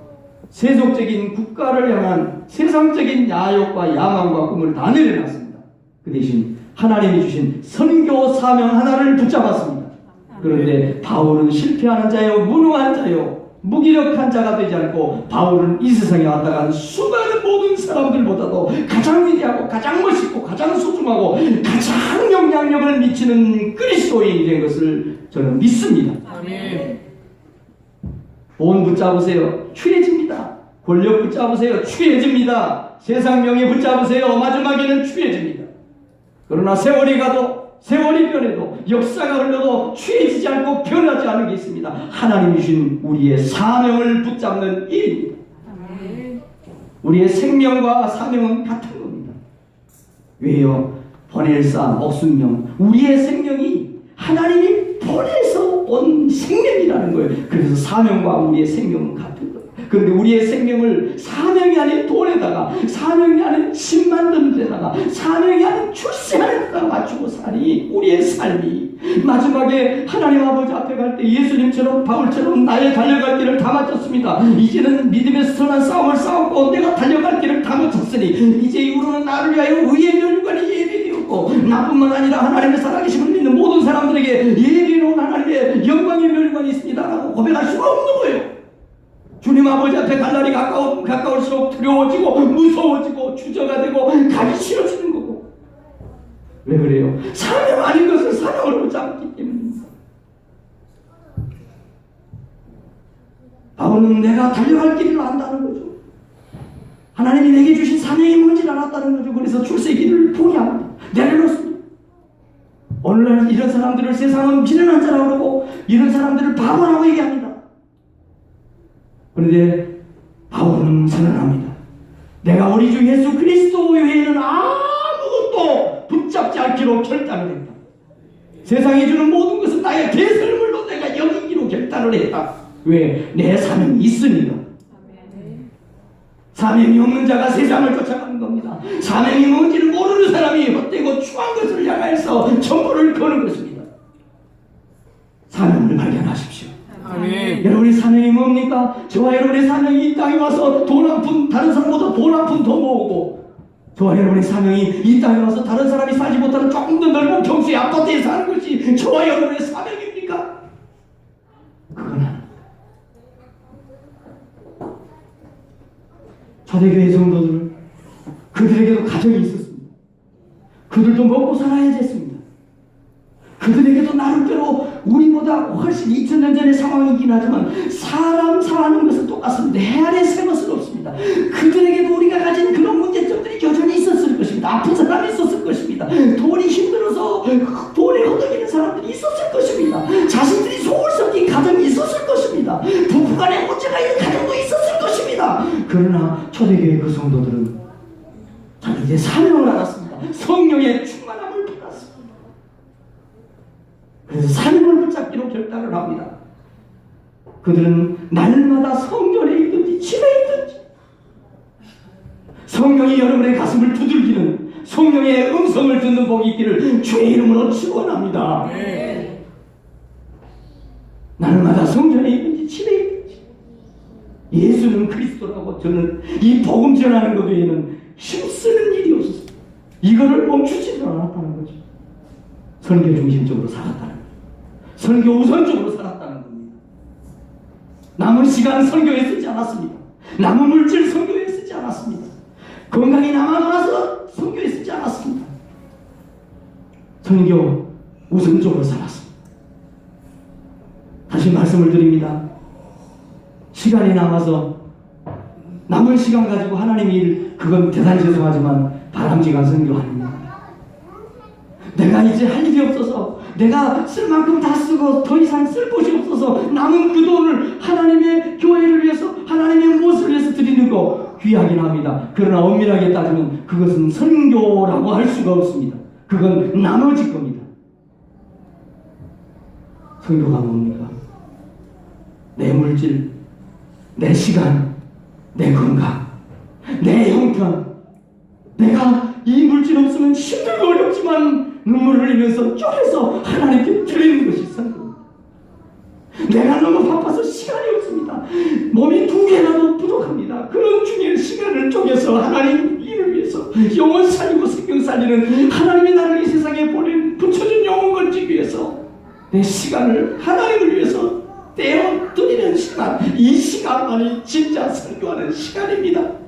세속적인 국가를 향한 세상적인 야욕과 야망과 꿈을 다 내려놨습니다. 그 대신 하나님이 주신 선교 사명 하나를 붙잡았습니다. 그런데 바울은 실패하는 자요, 무능한 자요, 무기력한 자가 되지 않고, 바울은 이 세상에 왔다 간 수많은 모든 사람들보다도 가장 위대하고 가장 멋있고 가장 소중하고 가장 영향력을 미치는 그리스도인이 된 것을 저는 믿습니다. 아멘. 돈 붙잡으세요. 취해집니다. 권력 붙잡으세요. 취해집니다. 세상 명예 붙잡으세요. 마지막에는 취해집니다. 그러나 세월이 가도, 세월이 변해도, 역사가 흘러도 취해지지 않고 변하지 않은 게 있습니다. 하나님이 주신 우리의 사명을 붙잡는 일입니다. 우리의 생명과 사명은 같은 겁니다. 왜요? 번엘사, 억순령, 우리의 생명이 하나님이 보내서 온 생명이라는 거예요. 그래서 사명과 우리의 생명은 같은 거예요. 그런데 우리의 생명을 사명이 아닌 돈에다가, 사명이 아닌 집 만드는 데다가, 사명이 아닌 출세하는 데다가 맞추고 사니 우리의 삶이 마지막에 하나님 아버지 앞에 갈 때 예수님처럼 바울처럼 나의 달려갈 길을 다 마쳤습니다. 이제는 믿음에서 선한 싸움을 싸웠고 내가 달려갈 길을 다 마쳤으니 이제 이후로는 나를 위하여 의의 멸관이 예비되었고 나뿐만 아니라 하나님의 살아계심을 믿는 모든 사람들에게 예비해놓은 하나님의 영광의 멸관이 있습니다 라고 고백할 수가 없는 거예요. 주님 아버지 앞에 갈 날이 가까울수록 두려워지고 무서워지고 주저가 되고 가기 싫어지는 거고. 왜 그래요? 사명 아닌 것을 사명으로 붙잡기 때문입니다. 바울은 내가 달려갈 길을 안다는 거죠. 하나님이 내게 주신 사명이 뭔지를 알았다는 거죠. 그래서 출세길을 포기합니다. 내려놓습니다. 오늘날 이런 사람들을 세상은 미련한 자라고 그러고 이런 사람들을 바보라고 얘기합니다. 그런데 바울은 선언합니다. 내가 우리 주 예수 그리스도 외에는 아무것도 붙잡지 않기로 결단을 했다. 세상이 주는 모든 것은 나의 배설물로 내가 여기기로 결단을 했다. 왜? 내 사명이 있으니까. 사명이 없는 자가 세상을 쫓아가는 겁니다. 사명이 뭔지를 모르는 사람이 헛되고 추한 것을 향해서 전부를 거는 것입니다. 사명을 발견하십시오. 아멘. 여러분의 사명이 뭡니까? 저와 여러분의 사명이 이 땅에 와서 돈 한 푼, 다른 사람보다 돈 한 푼 더 모으고, 저와 여러분의 사명이 이 땅에 와서 다른 사람이 살지 못하는 조금 더 넓은 평수의 아파트에 사는 것이 저와 여러분의 사명입니까? 그건 아닙니다. 초대교회 성도들, 그들에게도 가정이 있었습니다. 그들도 먹고 살아야 됐습니다. 그들에게도 나름대로 우리보다 훨씬 2000년 전의 상황이긴 하지만 사람 사는 것은 똑같습니다. 해 아래 새 것은 없습니다. 그들에게도 우리가 가진 그런 문제점들이 여전히 있었을 것입니다. 아픈 사람이 있었을 것입니다. 돈이 힘들어서 돈에 허덕이는 사람들이 있었을 것입니다. 자신들이 속을 썩인 가정이 있었을 것입니다. 부부간의 문제가 있는 가정도 있었을 것입니다. 그러나 초대교회 그 성도들은 자기의 사명을 알았습니다. 성령의 충만함을 받았습니다. 그래서 사명을 붙잡기로 결단을 합니다. 그들은 날마다 성전에 있든지 집에 있든지 성령이 여러분의 가슴을 두들기는 성령의 음성을 듣는 복이 있기를 주의 이름으로 축원합니다. 네. 날마다 성전에 있든지 집에 있든지 예수는 그리스도라고 저는 이 복음 전하는 것 외에는 힘쓰는 일이 없었습니다. 이거를 멈추지도 않았다는 거죠. 선교 중심적으로 살았다는 거죠. 선교 우선적으로 살았다는 겁니다. 남은 시간 선교에 쓰지 않았습니다. 남은 물질 선교에 쓰지 않았습니다. 건강이 남아 돌아서 선교에 쓰지 않았습니다. 선교 우선적으로 살았습니다. 다시 말씀을 드립니다. 시간이 남아서 남은 시간 가지고 하나님의 일, 그건 대단히 죄송하지만 바람직한 선교 아닙니다. 내가 이제 할 일이 없어서 내가 쓸 만큼 다 쓰고 더 이상 쓸 곳이 없어서 남은 그 돈을 하나님의 교회를 위해서 하나님의 무엇을 위해서 드리는 거 귀하긴 합니다. 그러나 엄밀하게 따지면 그것은 선교라고 할 수가 없습니다. 그건 나머지 겁니다. 선교가 뭡니까? 내 물질, 내 시간, 내 건강, 내 형편, 내가 이 물질 없으면 힘들고 어렵지만 눈물을 흘리면서 쪼개서 하나님께 드리는 것이 선교입니다. 내가 너무 바빠서 시간이 없습니다. 몸이 2개라도 부족합니다. 그런 중에 시간을 쪼개서 하나님 일을 위해서 영혼 살리고 생명 살리는 하나님이 나를 이 세상에 보낸 붙여준 영혼 건지기 위해서 내 시간을 하나님을 위해서 떼어 드리는 시간, 이 시간만이 진짜 선교하는 시간입니다.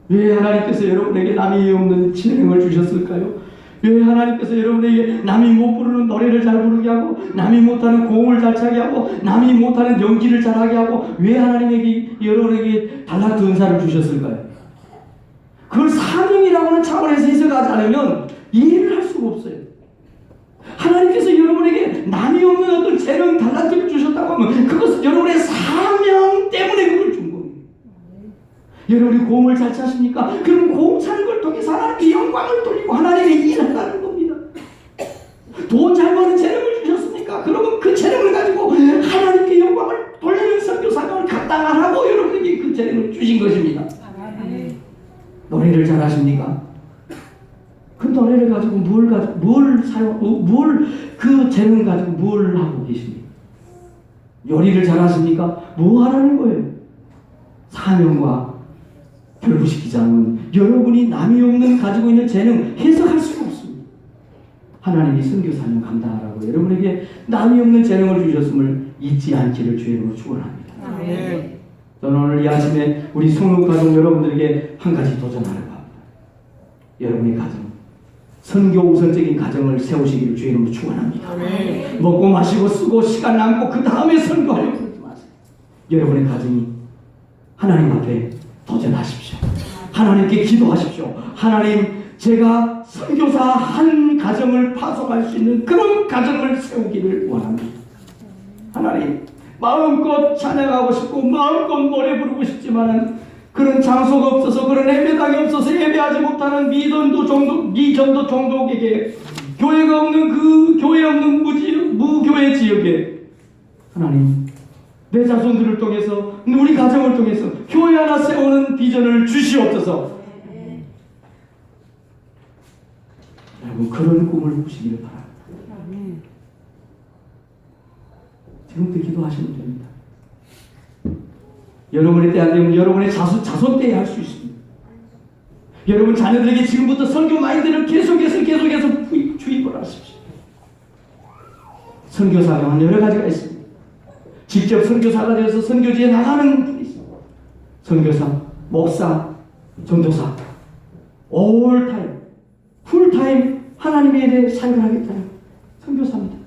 왜 하나님께서 여러분에게 남이 없는 진행을 주셨을까요? 왜 하나님께서 여러분에게 남이 못 부르는 노래를 잘 부르게 하고 남이 못하는 고음을 잘 차게 하고 남이 못하는 연기를 잘하게 하고 왜 하나님에게 여러분에게 달란트 은사를 주셨을까요? 그걸 사명이라고 하는 차원에서 해석하지 않으면 이해를 할 수가 없어요. 하나님께서 여러분에게 남이 없는 어떤 재능, 달란트를 주셨다고 하면 그것은 여러분의 사명 때문에 그걸 준 겁니다. 여러분이 고음을 잘 차십니까? 그럼 고음 차는 걸 통해서 하나님께 영광을 돌리고 하나님의 일한다는 겁니다. 돈 잘 버는 재능을 주셨습니까? 그러면 그 재능을 가지고 하나님께 영광을 돌리는 선교 사명을 감당하라고 여러분에게 그 재능을 주신 것입니다. 노래를 잘하십니까? 그 노래를 가지고 그 재능 가지고 뭘 하고 계십니까? 요리를 잘하십니까? 뭐 하라는 거예요? 사명과 결부시키지 않으면 여러분이 남이 없는 가지고 있는 재능 해석할 수가 없습니다. 하나님이 선교 사명 감당하라고 여러분에게 남이 없는 재능을 주셨음을 잊지 않기를 주의 이름으로 축원합니다. 저는 오늘 이 아침에 우리 성록 가족 여러분들에게 한 가지 도전하려고 합니다. 여러분의 가정, 선교 우선적인 가정을 세우시기를 주의 이름으로 축원합니다. 먹고 마시고 쓰고 시간 남고 그 다음에 선교하려고 그러지 마세요. 여러분의 가정이 하나님 앞에 도전하십시오. 하나님께 기도하십시오. 하나님, 제가 선교사 한 가정을 파송할 수 있는 그런 가정을 세우기를 원합니다. 하나님, 마음껏 찬양하고 싶고 마음껏 노래 부르고 싶지만은 그런 장소가 없어서, 그런 예배당이 없어서 예배하지 못하는 미전도 종독에게, 교회가 없는 그 교회 없는 무교회 지역에 하나님, 내 자손들을 통해서, 우리 가정을 통해서 교회 하나 세우는 비전을 주시옵소서. 여러분, 그런 꿈을 꾸시기를 바랍니다. 지금부터 기도하시면 됩니다. 여러분의 때 안 되면 여러분의 자손 때에 할 수 있습니다. 여러분 자녀들에게 지금부터 선교 마인드를 계속해서 주입을 하십시오. 선교 사명은 여러 가지가 있습니다. 직접 선교사가 되어서 선교지에 나가는 분이 있습니다. 선교사, 목사, 전도사, 올타임, 풀타임 하나님에 대해 사역을 하겠다는 선교사입니다.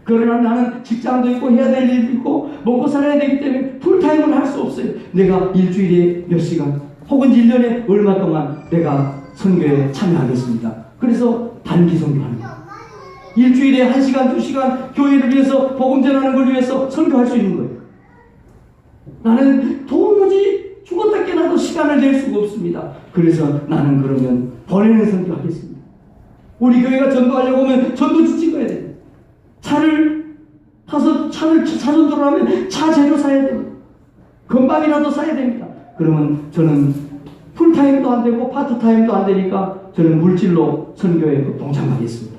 그러나 나는 직장도 있고 해야 될 일도 있고 먹고 살아야 되기 때문에 풀타임을 할 수 없어요. 내가 일주일에 몇 시간 혹은 1년에 얼마 동안 내가 선교에 참여하겠습니다. 그래서 단기 선교하는 거예요. 일주일에 1시간, 2시간 교회를 위해서 복음 전하는 걸 위해서 선교할 수 있는 거예요. 나는 도무지 죽었다 깨나도 시간을 낼 수가 없습니다. 그래서 나는 그러면 보내는 선교하겠습니다. 우리 교회가 전도하려고 하면 전도지 찍어야 돼요. 차를 타서 차전도를 하면 차 재료 사야 됩니다. 건반이라도 사야 됩니다. 그러면 저는 풀타임도 안 되고 파트타임도 안 되니까 저는 물질로 선교에 동참하겠습니다.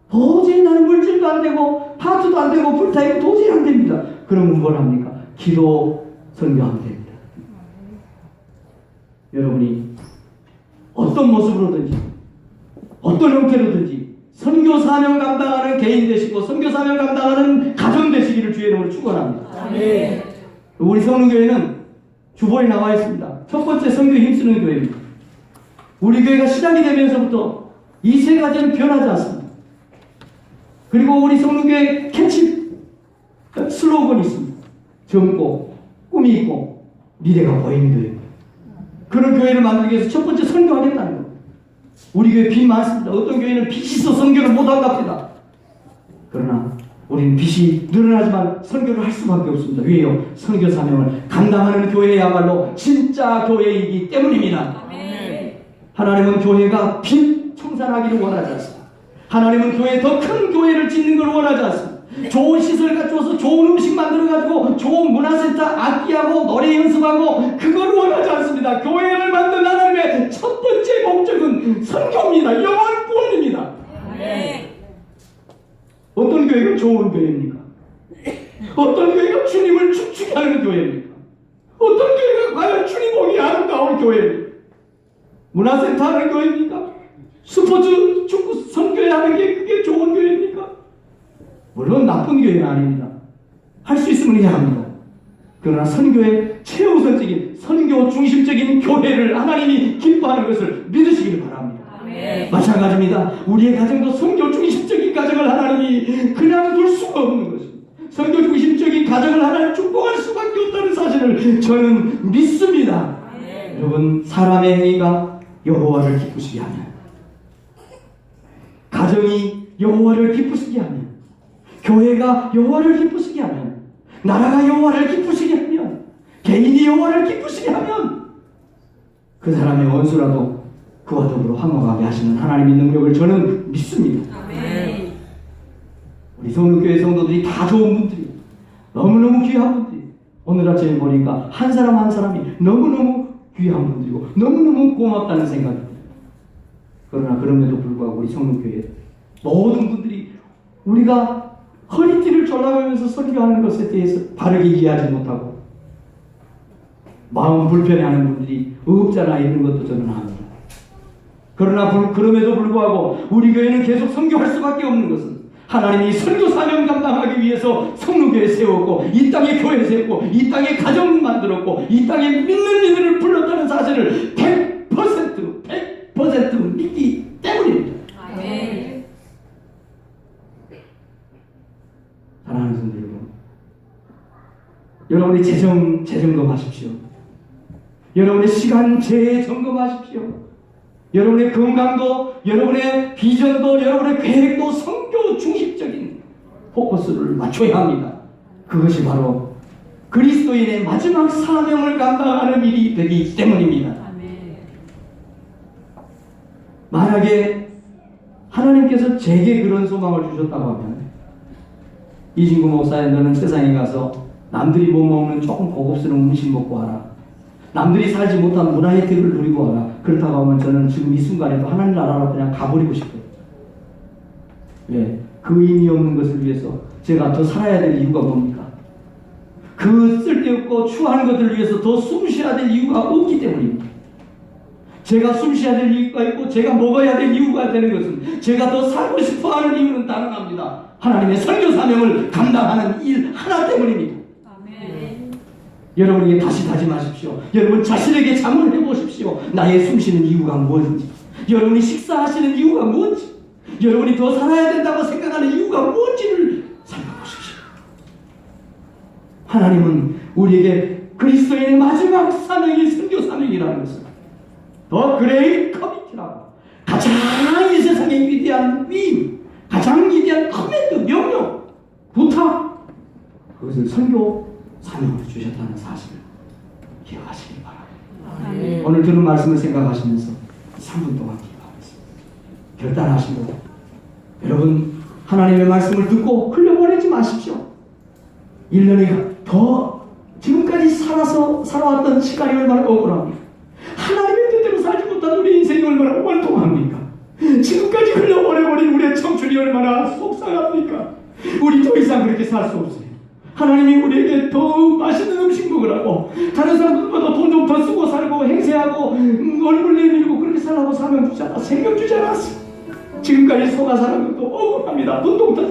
도저히 나는 물질도 안 되고 파트도 안 되고 풀타임 도저히 안 됩니다. 그러면 뭘 합니까? 기도 선교하면 됩니다. 여러분이 어떤 모습으로든지 어떤 형태로든지 선교 사명 감당하는 개인 되시고 선교 사명 감당하는 가정 되시기를 주의 이름으로 축원합니다. 아멘. 우리 성교회는 주보에 나와 있습니다. 첫 번째 선교에 힘쓰는 교회입니다. 우리 교회가 시작이 되면서부터 이 세 가지는 변하지 않습니다. 그리고 우리 성교회 캐치 슬로건이 있습니다. 젊고 꿈이 있고 미래가 보이는 교회입니다. 그런 교회를 만들기 위해서 첫 번째 선교하겠다는 겁니다. 우리 교회 빚 많습니다. 어떤 교회는 빚이 있어 선교를 못한답니다. 그러나 우리는 빚이 늘어나지만 선교를 할 수밖에 없습니다. 왜요? 선교 사명을 감당하는 교회야말로 진짜 교회이기 때문입니다. 아멘. 하나님은 교회가 빚 청산하기를 원하지 않습니다. 하나님은 교회 더 큰 교회를 짓는 걸 원하지 않습니다. 좋은 시설 갖춰서 좋은 음식 만들어가지고 좋은 문화센터 악기하고 노래 연습하고 그걸 원하지 않습니다. 교회를 만든 하나님의 첫 번째 목적은 선교입니다. 영원 구원입니다. 아멘. 어떤 교회가 좋은 교회입니까? 어떤 교회가 주님을 춤추게 하는 교회입니까? 어떤 교회가 과연 주님 보기 아름다운 교회입니까? 문화센터 하는 교회입니까? 스포츠 축구 선교회 하는 게 그게 좋은 교회입니까? 물론 나쁜 교회는 아닙니다. 할 수 있으면 해야 합니다. 그러나 선교의 최우선적인 선교 중심적인 교회를 하나님이 기뻐하는 것을 믿으시기를 바랍니다. 아멘. 마찬가지입니다. 우리의 가정도 선교 중심적인 가정을 하나님이 그냥 둘 수가 없는 것입니다. 선교 중심적인 가정을 하나님 축복할 수밖에 없다는 사실을 저는 믿습니다. 아멘. 여러분, 사람의 행위가 여호와를 기쁘시게 하면 가정이 여호와를 기쁘시게 하면, 교회가 여호와를 기쁘시게 하면, 나라가 여호와를 기쁘시게 하면, 개인이 여호와를 기쁘시게 하면 그 사람의 원수라도 그와 더불어 화목하게 하시는 하나님의 능력을 저는 믿습니다. 아멘. 우리 성육교회 성도들이 다 좋은 분들이, 너무너무 귀한 분들이, 오늘 아침에 보니까 한 사람 한 사람이 너무너무 귀한 분들이고 너무너무 고맙다는 생각이 듭니다. 그러나 그럼에도 불구하고 우리 성육교회 모든 분들이 우리가 허리띠를 졸라매면서 설교하는 것에 대해서 바르게 이해하지 못하고 마음 불편해하는 분들이 없잖아 있는 것도 저는 압니다. 그러나 그럼에도 불구하고 우리 교회는 계속 선교할 수밖에 없는 것은 하나님이 선교 사명 감당하기 위해서 성루교회 세웠고 이 땅에 교회 세웠고 이 땅에 가정 만들었고 이 땅에 믿는 이들을 불렀다는 사실을 100% 믿기 때문입니다. 아멘. 사랑하는 성도 여러분, 여러분의 재정 재점검하십시오. 여러분의 시간 재점검하십시오. 여러분의 건강도, 여러분의 비전도, 여러분의 계획도 성교 중심적인 포커스를 맞춰야 합니다. 그것이 바로 그리스도인의 마지막 사명을 감당하는 일이 되기 때문입니다. 아멘. 만약에 하나님께서 제게 그런 소망을 주셨다고 하면, 이진구 목사야, 너는 세상에 가서 남들이 못 먹는 조금 고급스러운 음식 먹고 와라. 남들이 살지 못한 문화 혜택을 누리고 와라. 그렇다고 하면 저는 지금 이 순간에도 하나님 나라로 그냥 가버리고 싶어요. 왜? 그 의미 없는 것을 위해서 제가 더 살아야 될 이유가 뭡니까? 그 쓸데없고 추하는 것들을 위해서 더 숨 쉬어야 될 이유가 없기 때문입니다. 제가 숨 쉬어야 될 이유가 있고 제가 먹어야 될 이유가 되는 것은 제가 더 살고 싶어하는 이유는 단언합니다. 하나님의 선교 사명을 감당하는 일 하나 때문입니다. 아멘. 여러분에게 다시 다짐하십시오. 여러분 자신에게 자문해 보십시오. 나의 숨쉬는 이유가 무엇인지, 여러분이 식사하시는 이유가 무엇인지, 여러분이 더 살아야 된다고 생각하는 이유가 무엇인지를 살펴보십시오. 하나님은 우리에게 그리스도인의 마지막 사명이 선교 사명이라는 것을 더 그레이트 커미티라고, 가장 이 세상의 위대한 위임, 가장 위대한 커맨드, 명령, 부탁, 그것을 선교 사명을 주셨다는 사실을 기억하시기 바랍니다. 아멘. 오늘 들은 말씀을 생각하시면서 3분 동안 기도하겠습니다. 결단하시고 여러분 하나님의 말씀을 듣고 흘려보내지 마십시오. 1년이 더 지금까지 살아왔던 시간이 얼마나 억울합니까? 하나님의 뜻대로 살지 못한 우리 인생이 얼마나 원통합니까? 지금까지 흘려보내버린 우리의 청춘이 얼마나 속상합니까? 우리 더 이상 그렇게 살 수 없어요. 하나님이 우리에게 더 맛있는 음식 먹으라고, 다른 사람들보다 돈 좀 더 쓰고 살고 행세하고 얼굴 내밀고 그렇게 살라고 사명 주지 않았어. 생명 주지 않았어. 지금까지 속아 사는 것도 억울합니다. 눈동 터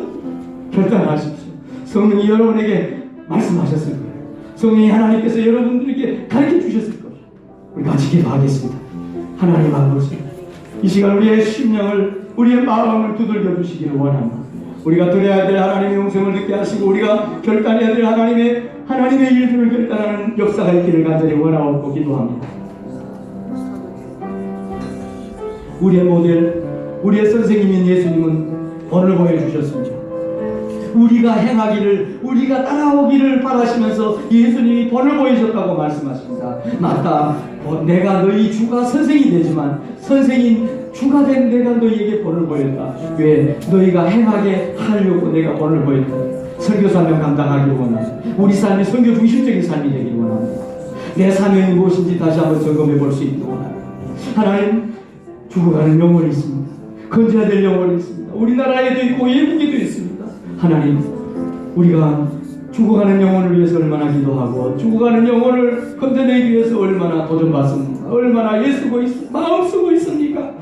결단하십시오. 성령이 여러분에게 말씀하셨을 거예요. 성령이 하나님께서 여러분들에게 가르쳐 주셨을 거예요. 우리 같이 기도하겠습니다. 하나님 아버지, 이 시간 우리의 심령을, 우리의 마음을 두들겨 주시기를 원합니다. 우리가 드려야 될 하나님의 용서를 듣게 하시고 우리가 결단해야 될 하나님의 일들을 결단하는 역사가 있기를 간절히 원하옵고 기도합니다. 우리의 모델, 우리의 선생님인 예수님은 본을 보여주셨습니다. 우리가 행하기를, 우리가 따라오기를 바라시면서 예수님이 본을 보여줬다고 말씀하십니다. 맞다. 내가 너희 주가 선생이 되지만 선생인 주가 된 내가 너희에게 본을 보였다. 왜? 너희가 행하게 하려고 내가 본을 보였다. 설교 사명 감당하기를 원합니다. 우리 삶이 선교 중심적인 삶이 되기를 원합니다. 내 사명이 무엇인지 다시 한번 점검해 볼 수 있도록 원합니다. 하나님, 죽어가는 영혼이 있습니다. 건져야 될 영혼이 있습니다. 우리나라에도 있고 외국에도 있습니다. 하나님, 우리가 죽어가는 영혼을 위해서 얼마나 기도하고 죽어가는 영혼을 건져내기 위해서 얼마나 도전받습니까? 얼마나 애쓰고 마음 쓰고 있습니까?